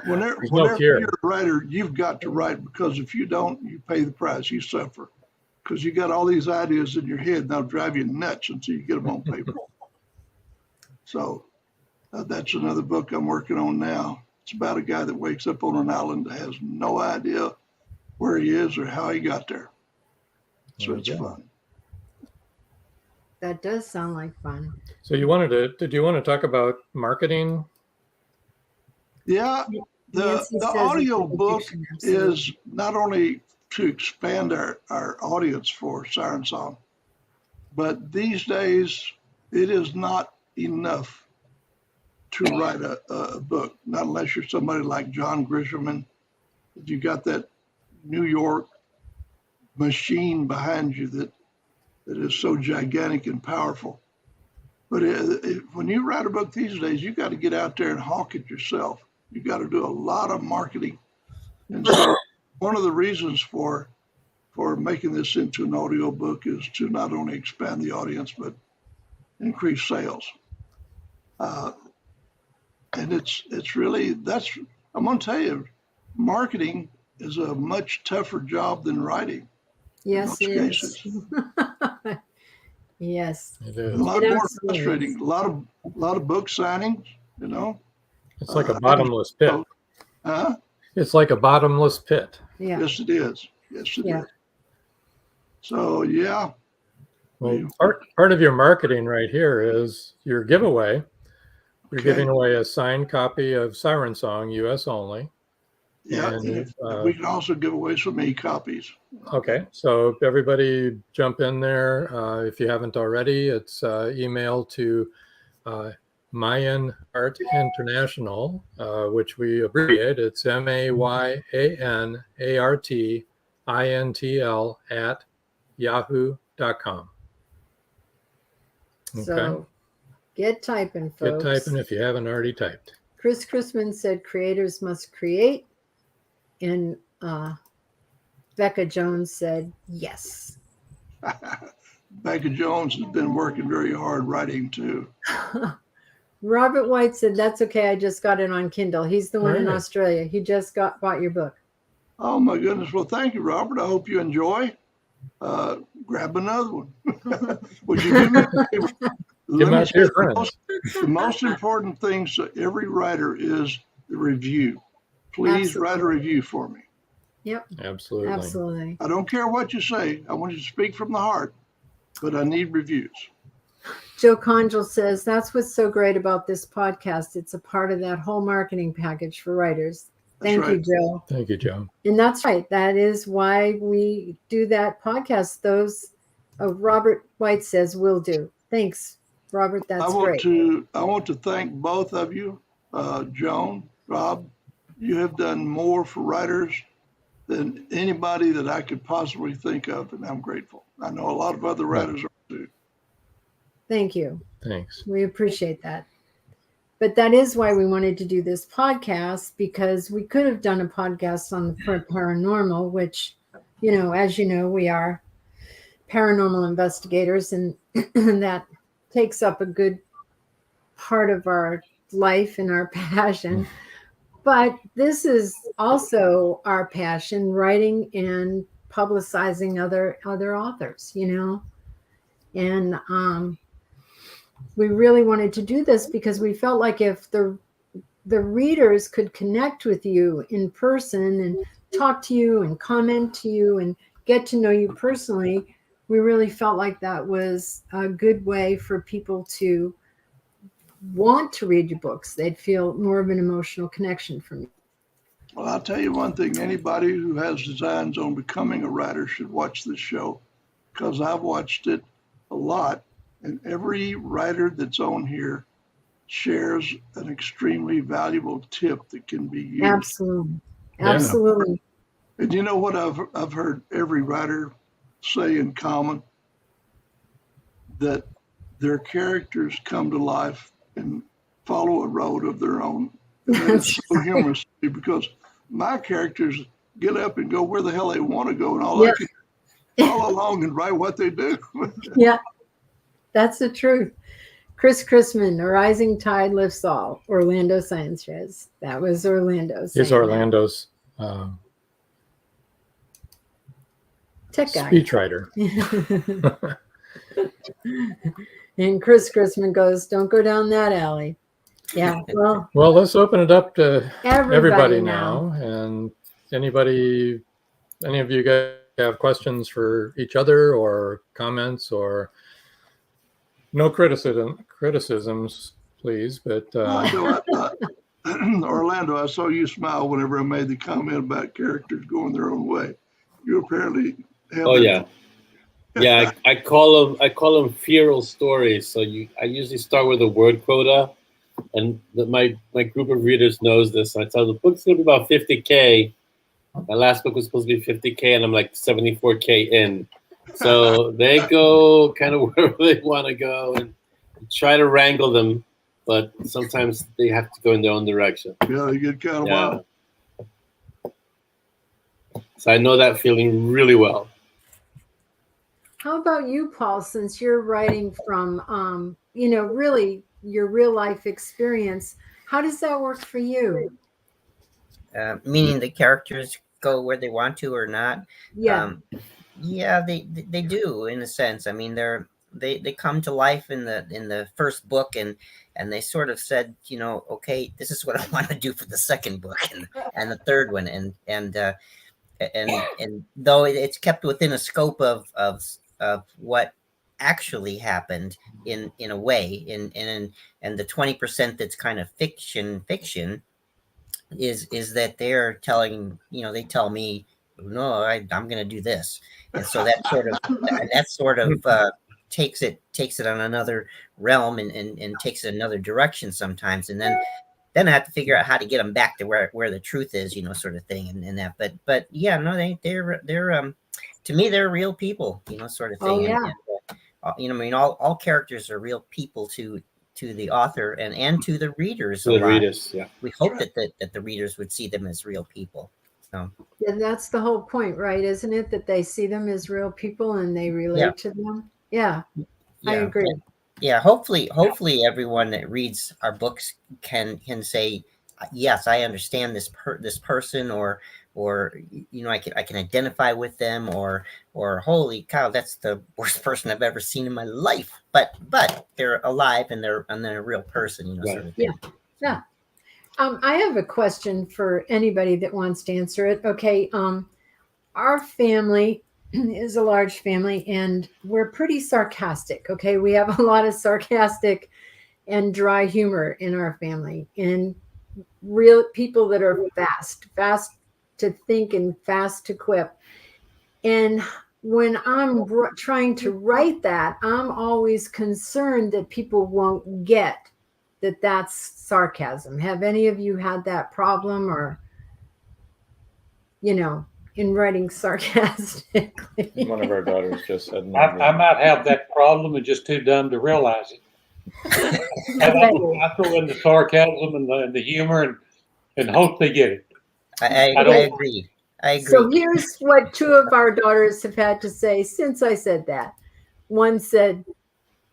Whenever you're a writer, you've got to write, because if you don't, you pay the price, you suffer. Because you got all these ideas in your head, and they'll drive you nuts until you get them on paper. So that's another book I'm working on now. It's about a guy that wakes up on an island that has no idea where he is or how he got there. So it's fun. That does sound like fun. So you did you want to talk about marketing? Yeah, the audio book is not only to expand our audience for Siren Song, but these days it is not enough to write a book, not unless you're somebody like John Grisherman. You got that New York machine behind you that is so gigantic and powerful. But when you write a book these days, you got to get out there and hawk it yourself. You got to do a lot of marketing. And so one of the reasons for making this into an audio book is to not only expand the audience, but increase sales. And it's really, I'm going to tell you, marketing is a much tougher job than writing. Yes, it is. Yes. It is. A lot more frustrating. A lot of book signings, you know. It's like a bottomless pit. Huh? It's like a bottomless pit. Yeah. Yes, it is. Yes, it is. So, yeah. Well, part of your marketing right here is your giveaway. You're giving away a signed copy of Siren Song, US only. Yeah, and we can also give away some e-copies. Okay, so everybody jump in there. If you haven't already, it's email to Mayan Art International, which we abbreviate. It's MAYANARTINTL at yahoo.com. Okay. So get typing, folks. Get typing if you haven't already typed. Chris Chrisman said creators must create. And Becca Jones said yes. Becca Jones has been working very hard writing too. Robert White said, that's okay. I just got it on Kindle. He's the one in Australia. He just bought your book. Oh my goodness. Well, thank you, Robert. I hope you enjoy. Grab another one. Would you do me a favor? The most important things to every writer is the review. Please write a review for me. Yep. Absolutely. Absolutely. I don't care what you say. I want you to speak from the heart. but I need reviews. Joe Conjal says, that's what's so great about this podcast. It's a part of that whole marketing package for writers. Thank you, Joe. Thank you, Joe. And that's right. That is why we do that podcast. Those Robert White says will do. Thanks, Robert. That's great. I want to thank both of you, Joan, Rob. You have done more for writers than anybody that I could possibly think of, and I'm grateful. I know a lot of other writers are too. Thank you. Thanks. We appreciate that. But that is why we wanted to do this podcast, because we could have done a podcast on the paranormal, which, as you know, we are paranormal investigators, and that takes up a good part of our life and our passion. But this is also our passion, writing and publicizing other authors, and we really wanted to do this because we felt like if the readers could connect with you in person and talk to you and comment to you and get to know you personally, we really felt like that was a good way for people to want to read your books. They'd feel more of an emotional connection from you. Well, I'll tell you one thing. Anybody who has designs on becoming a writer should watch this show, because I've watched it a lot. And every writer that's on here shares an extremely valuable tip that can be used. Absolutely. Absolutely. And you know what I've heard every writer say in common? That their characters come to life and follow a road of their own. And that is so humorous to me, because my characters get up and go where the hell they want to go, and all I can follow along and write what they do. Yeah. That's the truth. Chris Chrisman, A Rising Tide Lifts All, Orlando Sanchez. That was Orlando. He's Orlando's tech guy. Speechwriter. And Chris Chrisman goes, don't go down that alley. Yeah. Well, let's open it up to everybody now. And any of you guys have questions for each other or comments or no criticisms, please. But Orlando, I saw you smile whenever I made the comment about characters going their own way. You apparently have. Oh yeah, yeah. I call them feral stories. So I usually start with a word quota, and my group of readers knows this. I tell the book's gonna be about 50K. My last book was supposed to be 50K, and I'm like 74K in. So they go kind of wherever they want to go and try to wrangle them, but sometimes they have to go in their own direction. Yeah, they get kind of wild. So I know that feeling really well. How about you, Paul, since you're writing from, really your real life experience, how does that work for you? Meaning the characters go where they want to or not? Yeah. Yeah, they do, in a sense. I mean, they come to life in the first book, and they sort of said, okay, this is what I want to do for the second book and the third one, and though it's kept within a scope of what actually happened in a way, and the 20% that's kind of fiction is that they're telling, they tell me, no, I'm going to do this. And so that sort of takes it on another realm and takes it another direction sometimes. And then I have to figure out how to get them back to where the truth is, sort of thing. And that, but yeah, no, they're to me, they're real people, sort of thing. Oh, yeah. And all characters are real people to the author and to the readers. To the readers, yeah. We hope that the readers would see them as real people. So. And that's the whole point, right? Isn't it that they see them as real people and they relate to them? Yeah, I agree. Yeah, hopefully everyone that reads our books can say, yes, I understand this person, or I can identify with them, or holy cow, that's the worst person I've ever seen in my life. But they're alive and they're a real person, sort of thing. Yeah. I have a question for anybody that wants to answer it. Okay. Our family is a large family, and we're pretty sarcastic. Okay, we have a lot of sarcastic and dry humor in our family, and real people that are fast to think and fast to quip. And when I'm trying to write that, I'm always concerned that people won't get that that's sarcasm. Have any of you had that problem, or, in writing sarcastically? One of our daughters just said, I might have that problem and just too dumb to realize it. I throw in the sarcasm and the humor and hope they get it. I agree. So here's what two of our daughters have had to say since I said that. One said,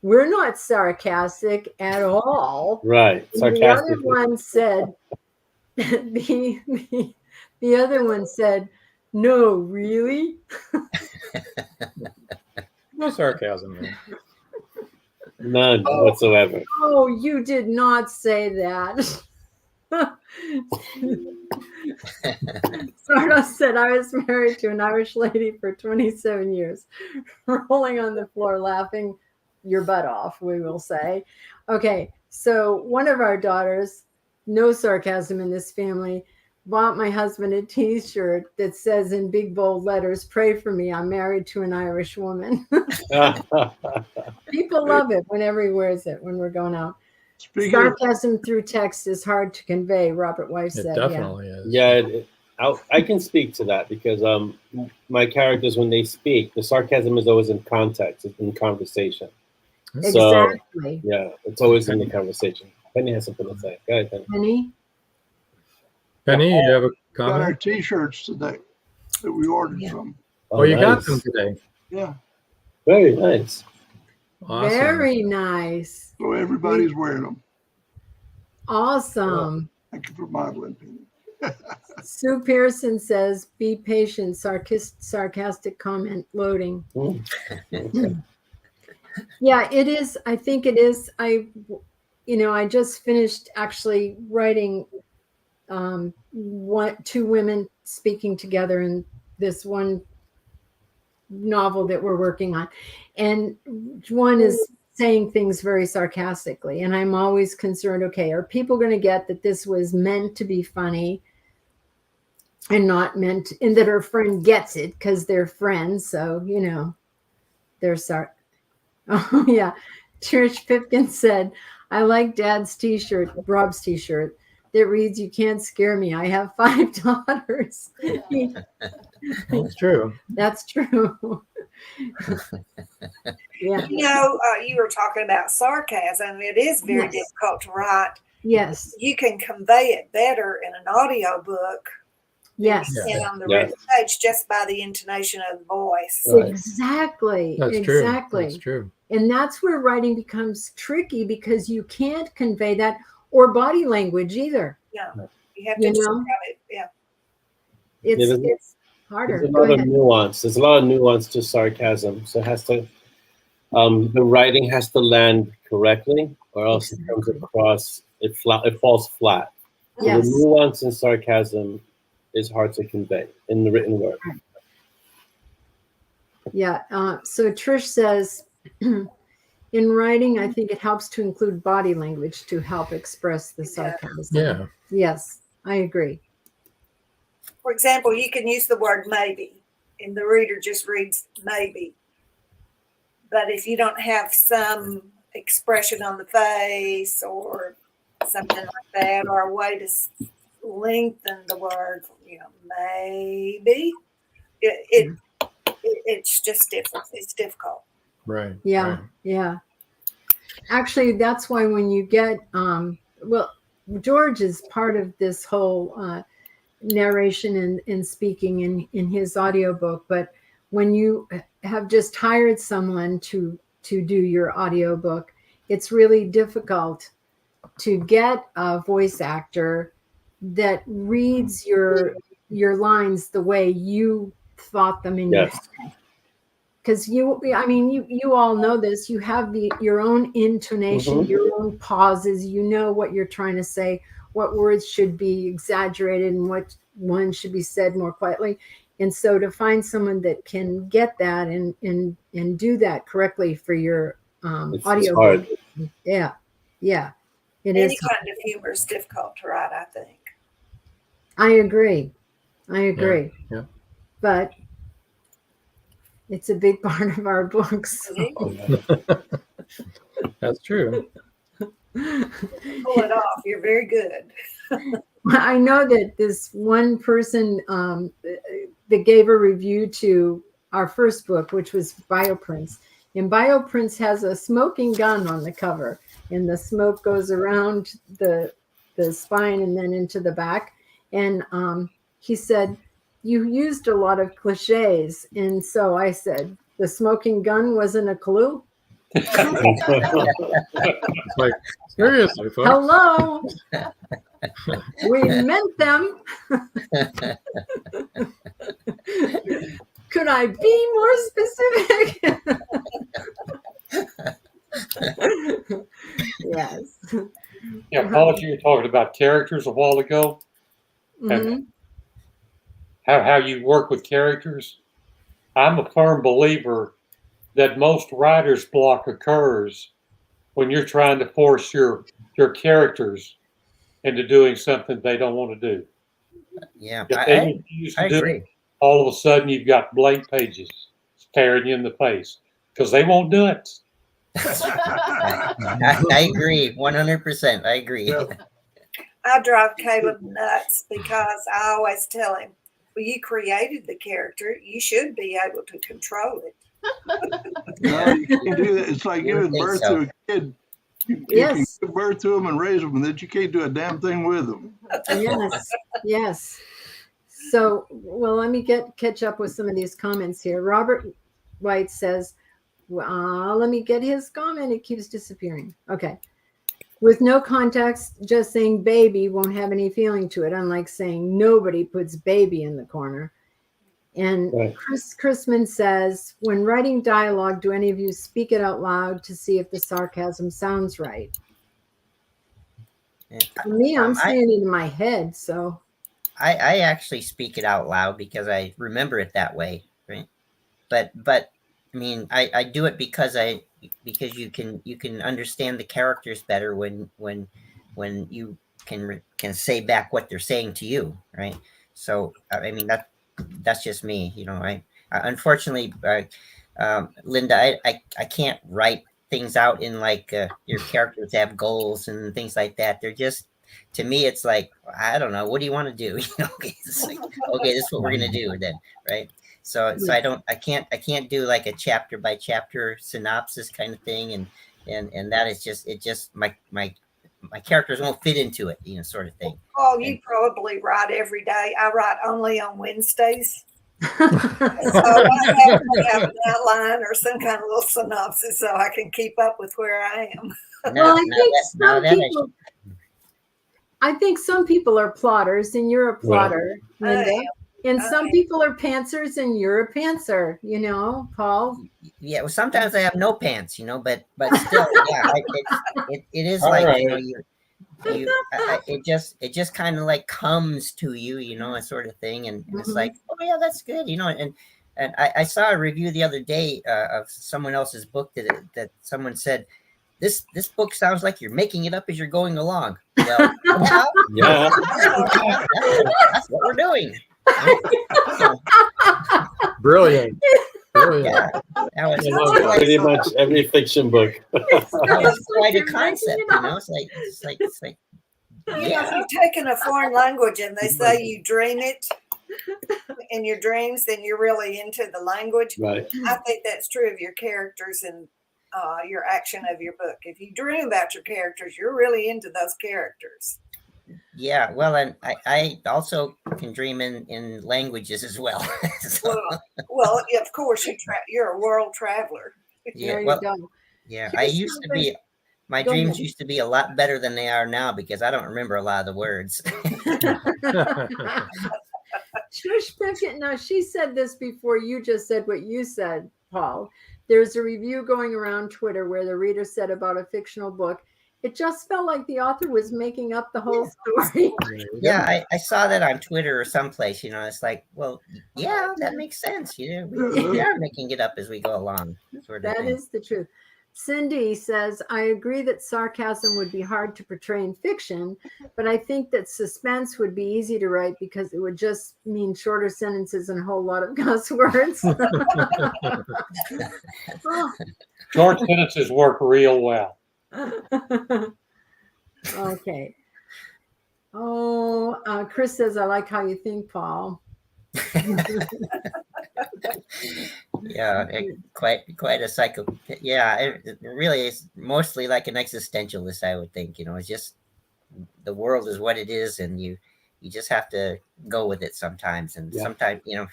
"We're not sarcastic at all." Right. The other one said, the other one said, "No, really?" No sarcasm, man. None whatsoever. Oh, you did not say that. Sardo said, "I was married to an Irish lady for 27 years, rolling on the floor, laughing your butt off," we will say. Okay, so one of our daughters, no sarcasm in this family, bought my husband a t-shirt that says in big bold letters, "Pray for me, I'm married to an Irish woman." People love it whenever he wears it when we're going out. Sarcasm through text is hard to convey, Robert Weiss said. It definitely is. Yeah, I can speak to that because my characters, when they speak, the sarcasm is always in context, it's in conversation. Exactly. So, yeah, it's always in the conversation. Penny has something to say. Go ahead, Penny. Penny, you have a Got our comment? T-shirts today that we ordered from. Oh, you got nice. them today. Yeah. Very nice. Awesome. Very nice. So everybody's wearing them. Awesome. Thank you for modeling, Penny. Sue Pearson says, "Be patient, sarcastic comment loading." Yeah, it is. I think it is. I just finished actually writing two women speaking together in this one novel that we're working on. And one is saying things very sarcastically. And I'm always concerned, okay, are people going to get that this was meant to be funny and not meant, and that her friend gets it because they're friends. So, they're Oh, yeah. Trish Pipkin said, "I like Dad's t-shirt, Rob's t-shirt, that reads, 'You can't scare me. I have 5 daughters.'" That's true. That's true. Yeah. You were talking about sarcasm. It is very difficult to write. Yes. You can convey it better in an audio book. Yes. And on the written page, just by the intonation of the voice. Right. Exactly. That's exactly. True. That's true. And that's where writing becomes tricky because you can't convey that, or body language either. Yeah. You have to describe it. Yeah. It's harder. There's a lot of nuance. There's a lot of nuance to sarcasm. So it has to, the writing has to land correctly, or else it comes across, it falls flat. So Yes. the nuance and sarcasm is hard to convey in the written word. Yeah. So Trish says, in writing, I think it helps to include body language to help express the sarcasm. Yeah. Yes, I agree. For example, you can use the word maybe, and the reader just reads maybe. But if you don't have some expression on the face or something like that, or a way to lengthen the word, maybe, it's just different. It's difficult. Right. Yeah. Right. Yeah. Actually, that's why when you get, George is part of this whole narration and speaking in his audiobook. But when you have just hired someone to do your audiobook, it's really difficult to get a voice actor that reads your lines the way you thought them in your head. Because you all know this. You have your own intonation, your own pauses. You know what you're trying to say, what words should be exaggerated and what one should be said more quietly. And so to find someone that can get that and do that correctly for your audio hard. book, yeah, it Any is. kind of humor is difficult to write, I think. I agree. Yeah. But it's a big part of our books. That's true. Pull it off. You're very good. I know that this one person that gave a review to our first book, which was Bioprints, and Bioprints has a smoking gun on the cover, and the smoke goes around the spine and then into the back. And he said, you used a lot of cliches. And so I said, the smoking gun wasn't a clue? It's like, seriously, folks. Hello. We meant them. Could I be more specific? Yes. Yeah, Paul, you were talking about characters a while ago. And how you work with characters. I'm a firm believer that most writer's block occurs when you're trying to force your characters into doing something they don't want to do. Yeah, If they refuse to do it, all of a sudden you've got blank pages staring you in the face because they won't do it. I agree, 100%. I agree. I drive Caleb nuts because I always tell him, well, you created the character. You should be able to control it. No, you can't do that. It's like giving birth to a kid. You can give birth to them and raise them, and then you can't do a damn thing with them. Yes. So, well, let me catch up with some of these comments here. Robert White says, let me get his comment. It keeps disappearing. Okay. With no context, just saying baby won't have any feeling to it, unlike saying nobody puts baby in the corner. And right. Chris Chrisman says, when writing dialogue, do any of you speak it out loud to see if the sarcasm sounds right? For me, I'm saying it in my head, so. I actually speak it out loud because I remember it that way, right? But I mean, I do it because you can understand the characters better when you can say back what they're saying to you, right? So I mean that's just me, you know. I unfortunately, Linda, I can't write things out in like your characters have goals and things like that. They're just, to me, it's like, I don't know, what do you want to do? You know, it's like, okay, this is what we're gonna do then, right? So I can't do like a chapter by chapter synopsis kind of thing, and that is just my characters won't fit into it, you know, sort of thing. Oh, you probably write every day. I write only on Wednesdays. So I have to have an outline or some kind of little synopsis so I can keep up with where I am. Well, I think some people are plotters, and you're a plotter, Linda. And some people are pantsers, and you're a pantser, you know, Paul. Yeah, well, sometimes I have no pants, you know, but still, yeah, it is like, right. You know, it just kind of like comes to you, you know, a sort of thing, and it's like, oh yeah, that's good, you know, and I saw a review the other day of someone else's book that someone said, this book sounds like you're making it up as you're going along. Well, yeah, that's what we're doing. Brilliant. Yeah, pretty much every fiction book. That was quite a concept, you know. It's like yeah. If you're taking a foreign language and they say you dream it in your dreams, then you're really into the language. Right. I think that's true of your characters and your action of your book. If you dream about your characters, you're really into those characters. Yeah, well, and I also can dream in languages as well. So. Well, of course, you're a world traveler. Yeah, I used to be. My dreams used to be a lot better than they are now because I don't remember a lot of the words. Now, she said this before you just said what you said, Paul. There's a review going around Twitter where the reader said about a fictional book, It just felt like the author was making up the whole story. Yeah, I saw that on Twitter or someplace. It's like, well, yeah, that makes sense. We are making it up as we go along. Sort of That thing. is the truth. Cindy says, I agree that sarcasm would be hard to portray in fiction, but I think that suspense would be easy to write because it would just mean shorter sentences and a whole lot of cuss words. Short sentences work real well. Okay. Oh, Chris says, I like how you think, Paul. Yeah, quite a psycho. Yeah, it really is mostly like an existentialist, I would think. It's just the world is what it is, and you just have to go with it sometimes. And sometimes, the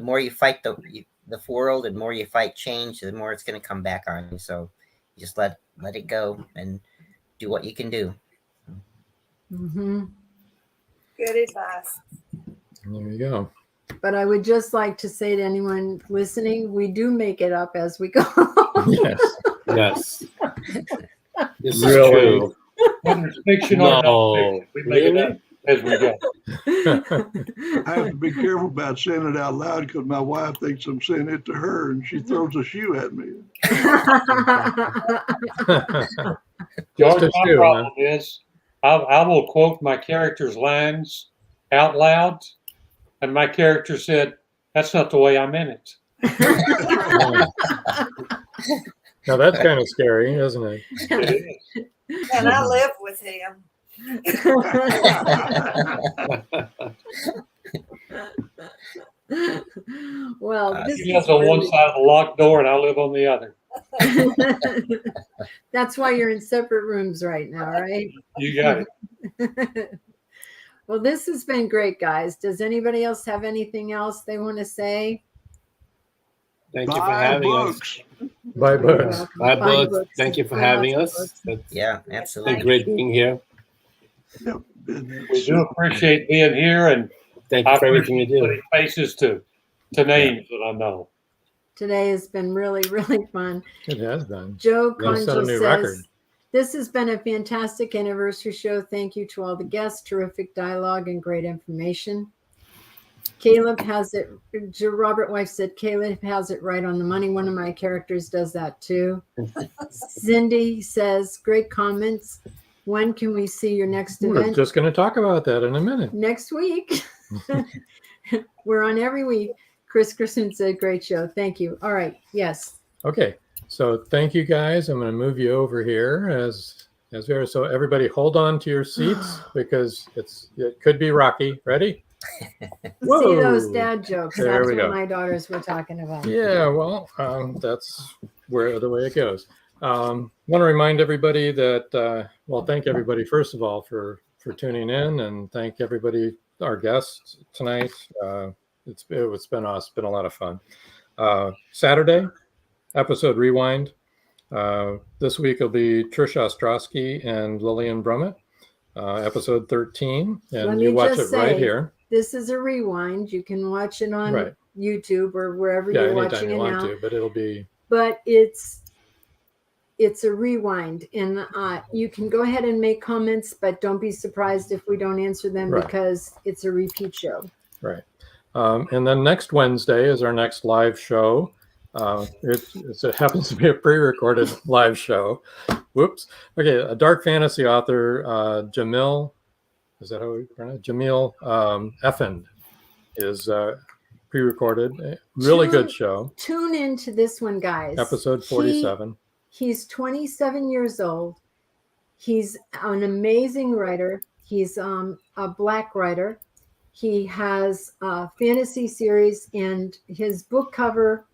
more you fight the world, and more you fight change, the more it's going to come back on you. So you just let it go and do what you can do. Mm-hmm. Good advice. There you go. But I would just like to say to anyone listening, we do make it up as we go. Yes. This is Really? true. Whether it's fiction or non-fiction, we make it up as we go. I have to be careful about saying it out loud because my wife thinks I'm saying it to her, and she throws a shoe at me. George, my problem is I will quote my character's lines out loud, and my character said, "That's not the way I meant it." Now that's kind of scary, isn't it? It is. And I live with him. Well, he lives on one side of the locked door, and I live on the other. That's why you're in separate rooms right now, right? You got it. Well, this has been great, guys. Does anybody else have anything else they want to say? Thank you for having us. Buy books. Buy books. Thank you for having us. Yeah, absolutely. It's been great being here. We do appreciate being here, and thank you for everything you do. Putting faces to names that I know. Today has been really, really fun. It has been. Joe Conjo Conjo says, record. This has been a fantastic anniversary show. Thank you to all the guests. Terrific dialogue and great information. Caleb has it. Robert Wife said, Caleb has it right on the money. One of my characters does that too. Cindy says, great comments. When can we see your next event? We're just going to talk about that in a minute. Next week. We're on every week. Chris Christian said, great show. Thank you. All right. Yes. Okay. So thank you guys. I'm going to move you over here as there. So everybody hold on to your seats because it could be rocky. Ready? See those dad jokes. There That's we what go. my daughters were talking about. Yeah, well, that's the way it goes. Want to remind everybody that, thank everybody, first of all, for tuning in, and thank everybody, our guests tonight. It's been awesome. It's been a lot of fun. Saturday, episode Rewind. This week will be Trish Ostrowski and Lillian Brummett, episode 13. And you watch it right here. This is a rewind. You can watch it on YouTube or wherever you're watching it now. But it'll be. But it's a rewind, and you can go ahead and make comments, but don't be surprised if we don't answer them because it's a repeat show. Right. And then next Wednesday is our next live show. It happens to be a pre-recorded live show. Whoops. Okay. A dark fantasy author, Jamil. Is that how we pronounce it? Jamil Effend is pre-recorded. Really good show. Tune into this one, guys. Episode 47. He's 27 years old. He's an amazing writer. He's a Black writer. He has a fantasy series, and his book cover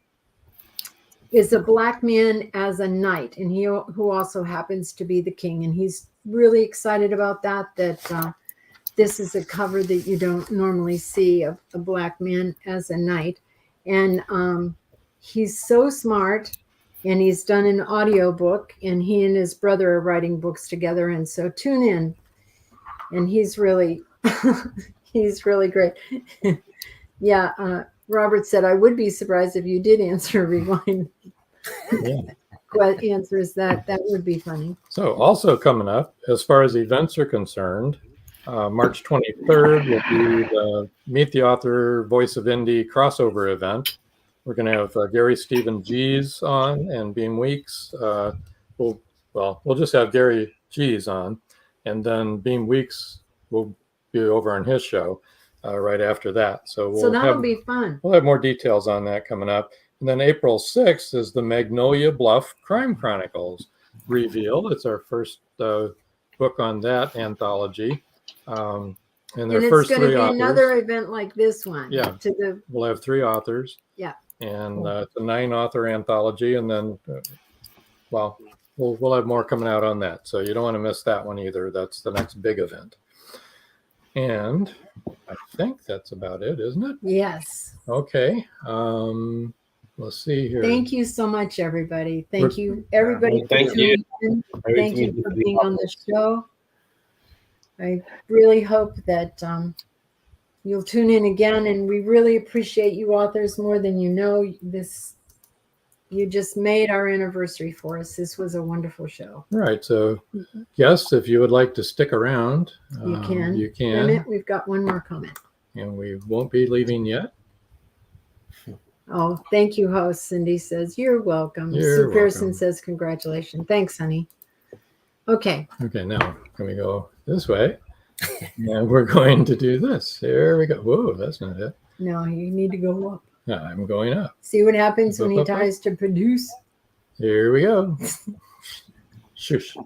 is a Black man as a knight, and who also happens to be the king. And he's really excited about that this is a cover that you don't normally see of a Black man as a knight. And he's so smart, and he's done an audio book, and he and his brother are writing books together. And so tune in. And he's really, he's really great. Yeah. Robert said, I would be surprised if you did answer rewind. Yeah. answers that, that would be funny. So also coming up, as far as events are concerned, March 23rd will be the Meet the Author Voice of Indie crossover event. We're going to have Gary Stephen G's on and Beam Weeks. We'll just have Gary G's on, and then Beam Weeks will be over on his show right after that. So that'll be fun. We'll have more details on that coming up. And then April 6th is the Magnolia Bluff Crime Chronicles reveal. It's our first book on that anthology. And their first 3 authors. It's going to be another event like this one. Yeah. We'll have 3 authors. Yeah. And it's a 9-author anthology. And then, we'll have more coming out on that. So you don't want to miss that one either. That's the next big event. And I think that's about it, isn't it? Yes. Okay. Let's see here. Thank you so much, everybody. Thank you, everybody. Thank you. Thank you for being on the show. I really hope that you'll tune in again, and we really appreciate you authors more than you know. You just made our anniversary for us. This was a wonderful show. Right. So, yes, if you would like to stick around, you can. You can. We've got one more comment. And we won't be leaving yet. Oh, thank you, host. Cindy says, you're welcome. You're Sue Pearson welcome. says, congratulations. Thanks, honey. Okay. Okay, now can we go this way? And we're going to do this. There we go. Whoa, that's not it. No, you need to go up. I'm going up. See what happens when he Up, up, up. tries to produce? Here we go. Shush.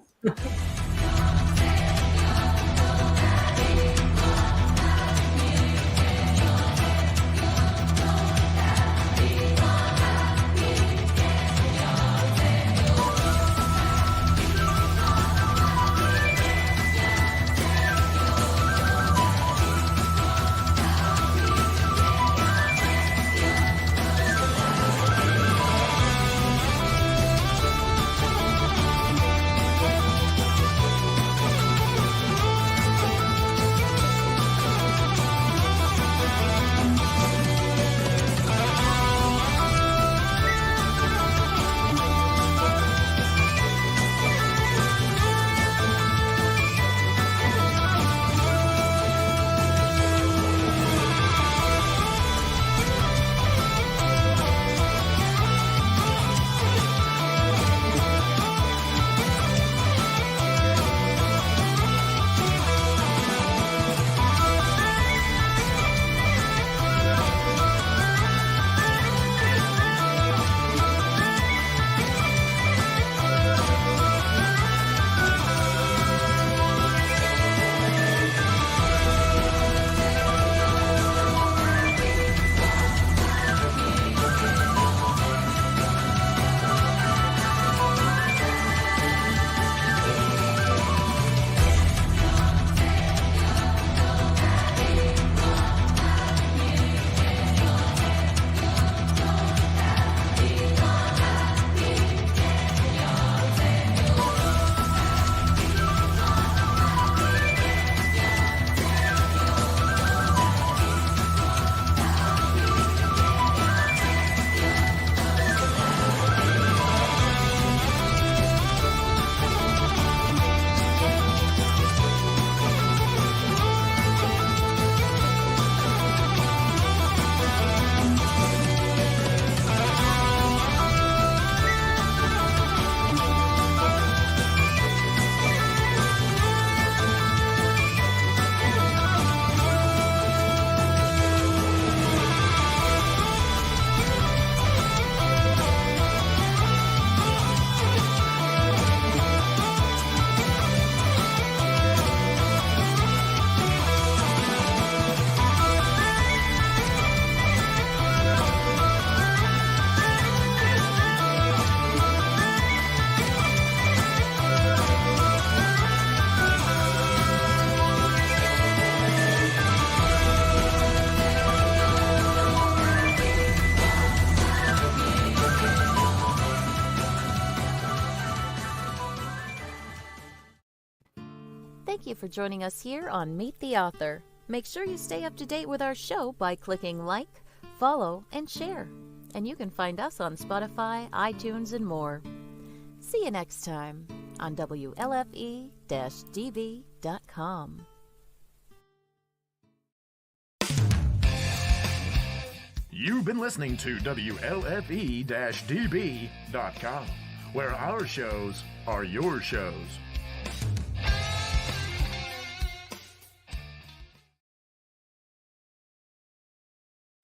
Thank you for joining us here on Meet the Author. Make sure you stay up to date with our show by clicking like, follow, and share. And you can find us on Spotify, iTunes, and more. See you next time on WLFE-DB.com. You've been listening to WLFE-DB.com, where our shows are your shows.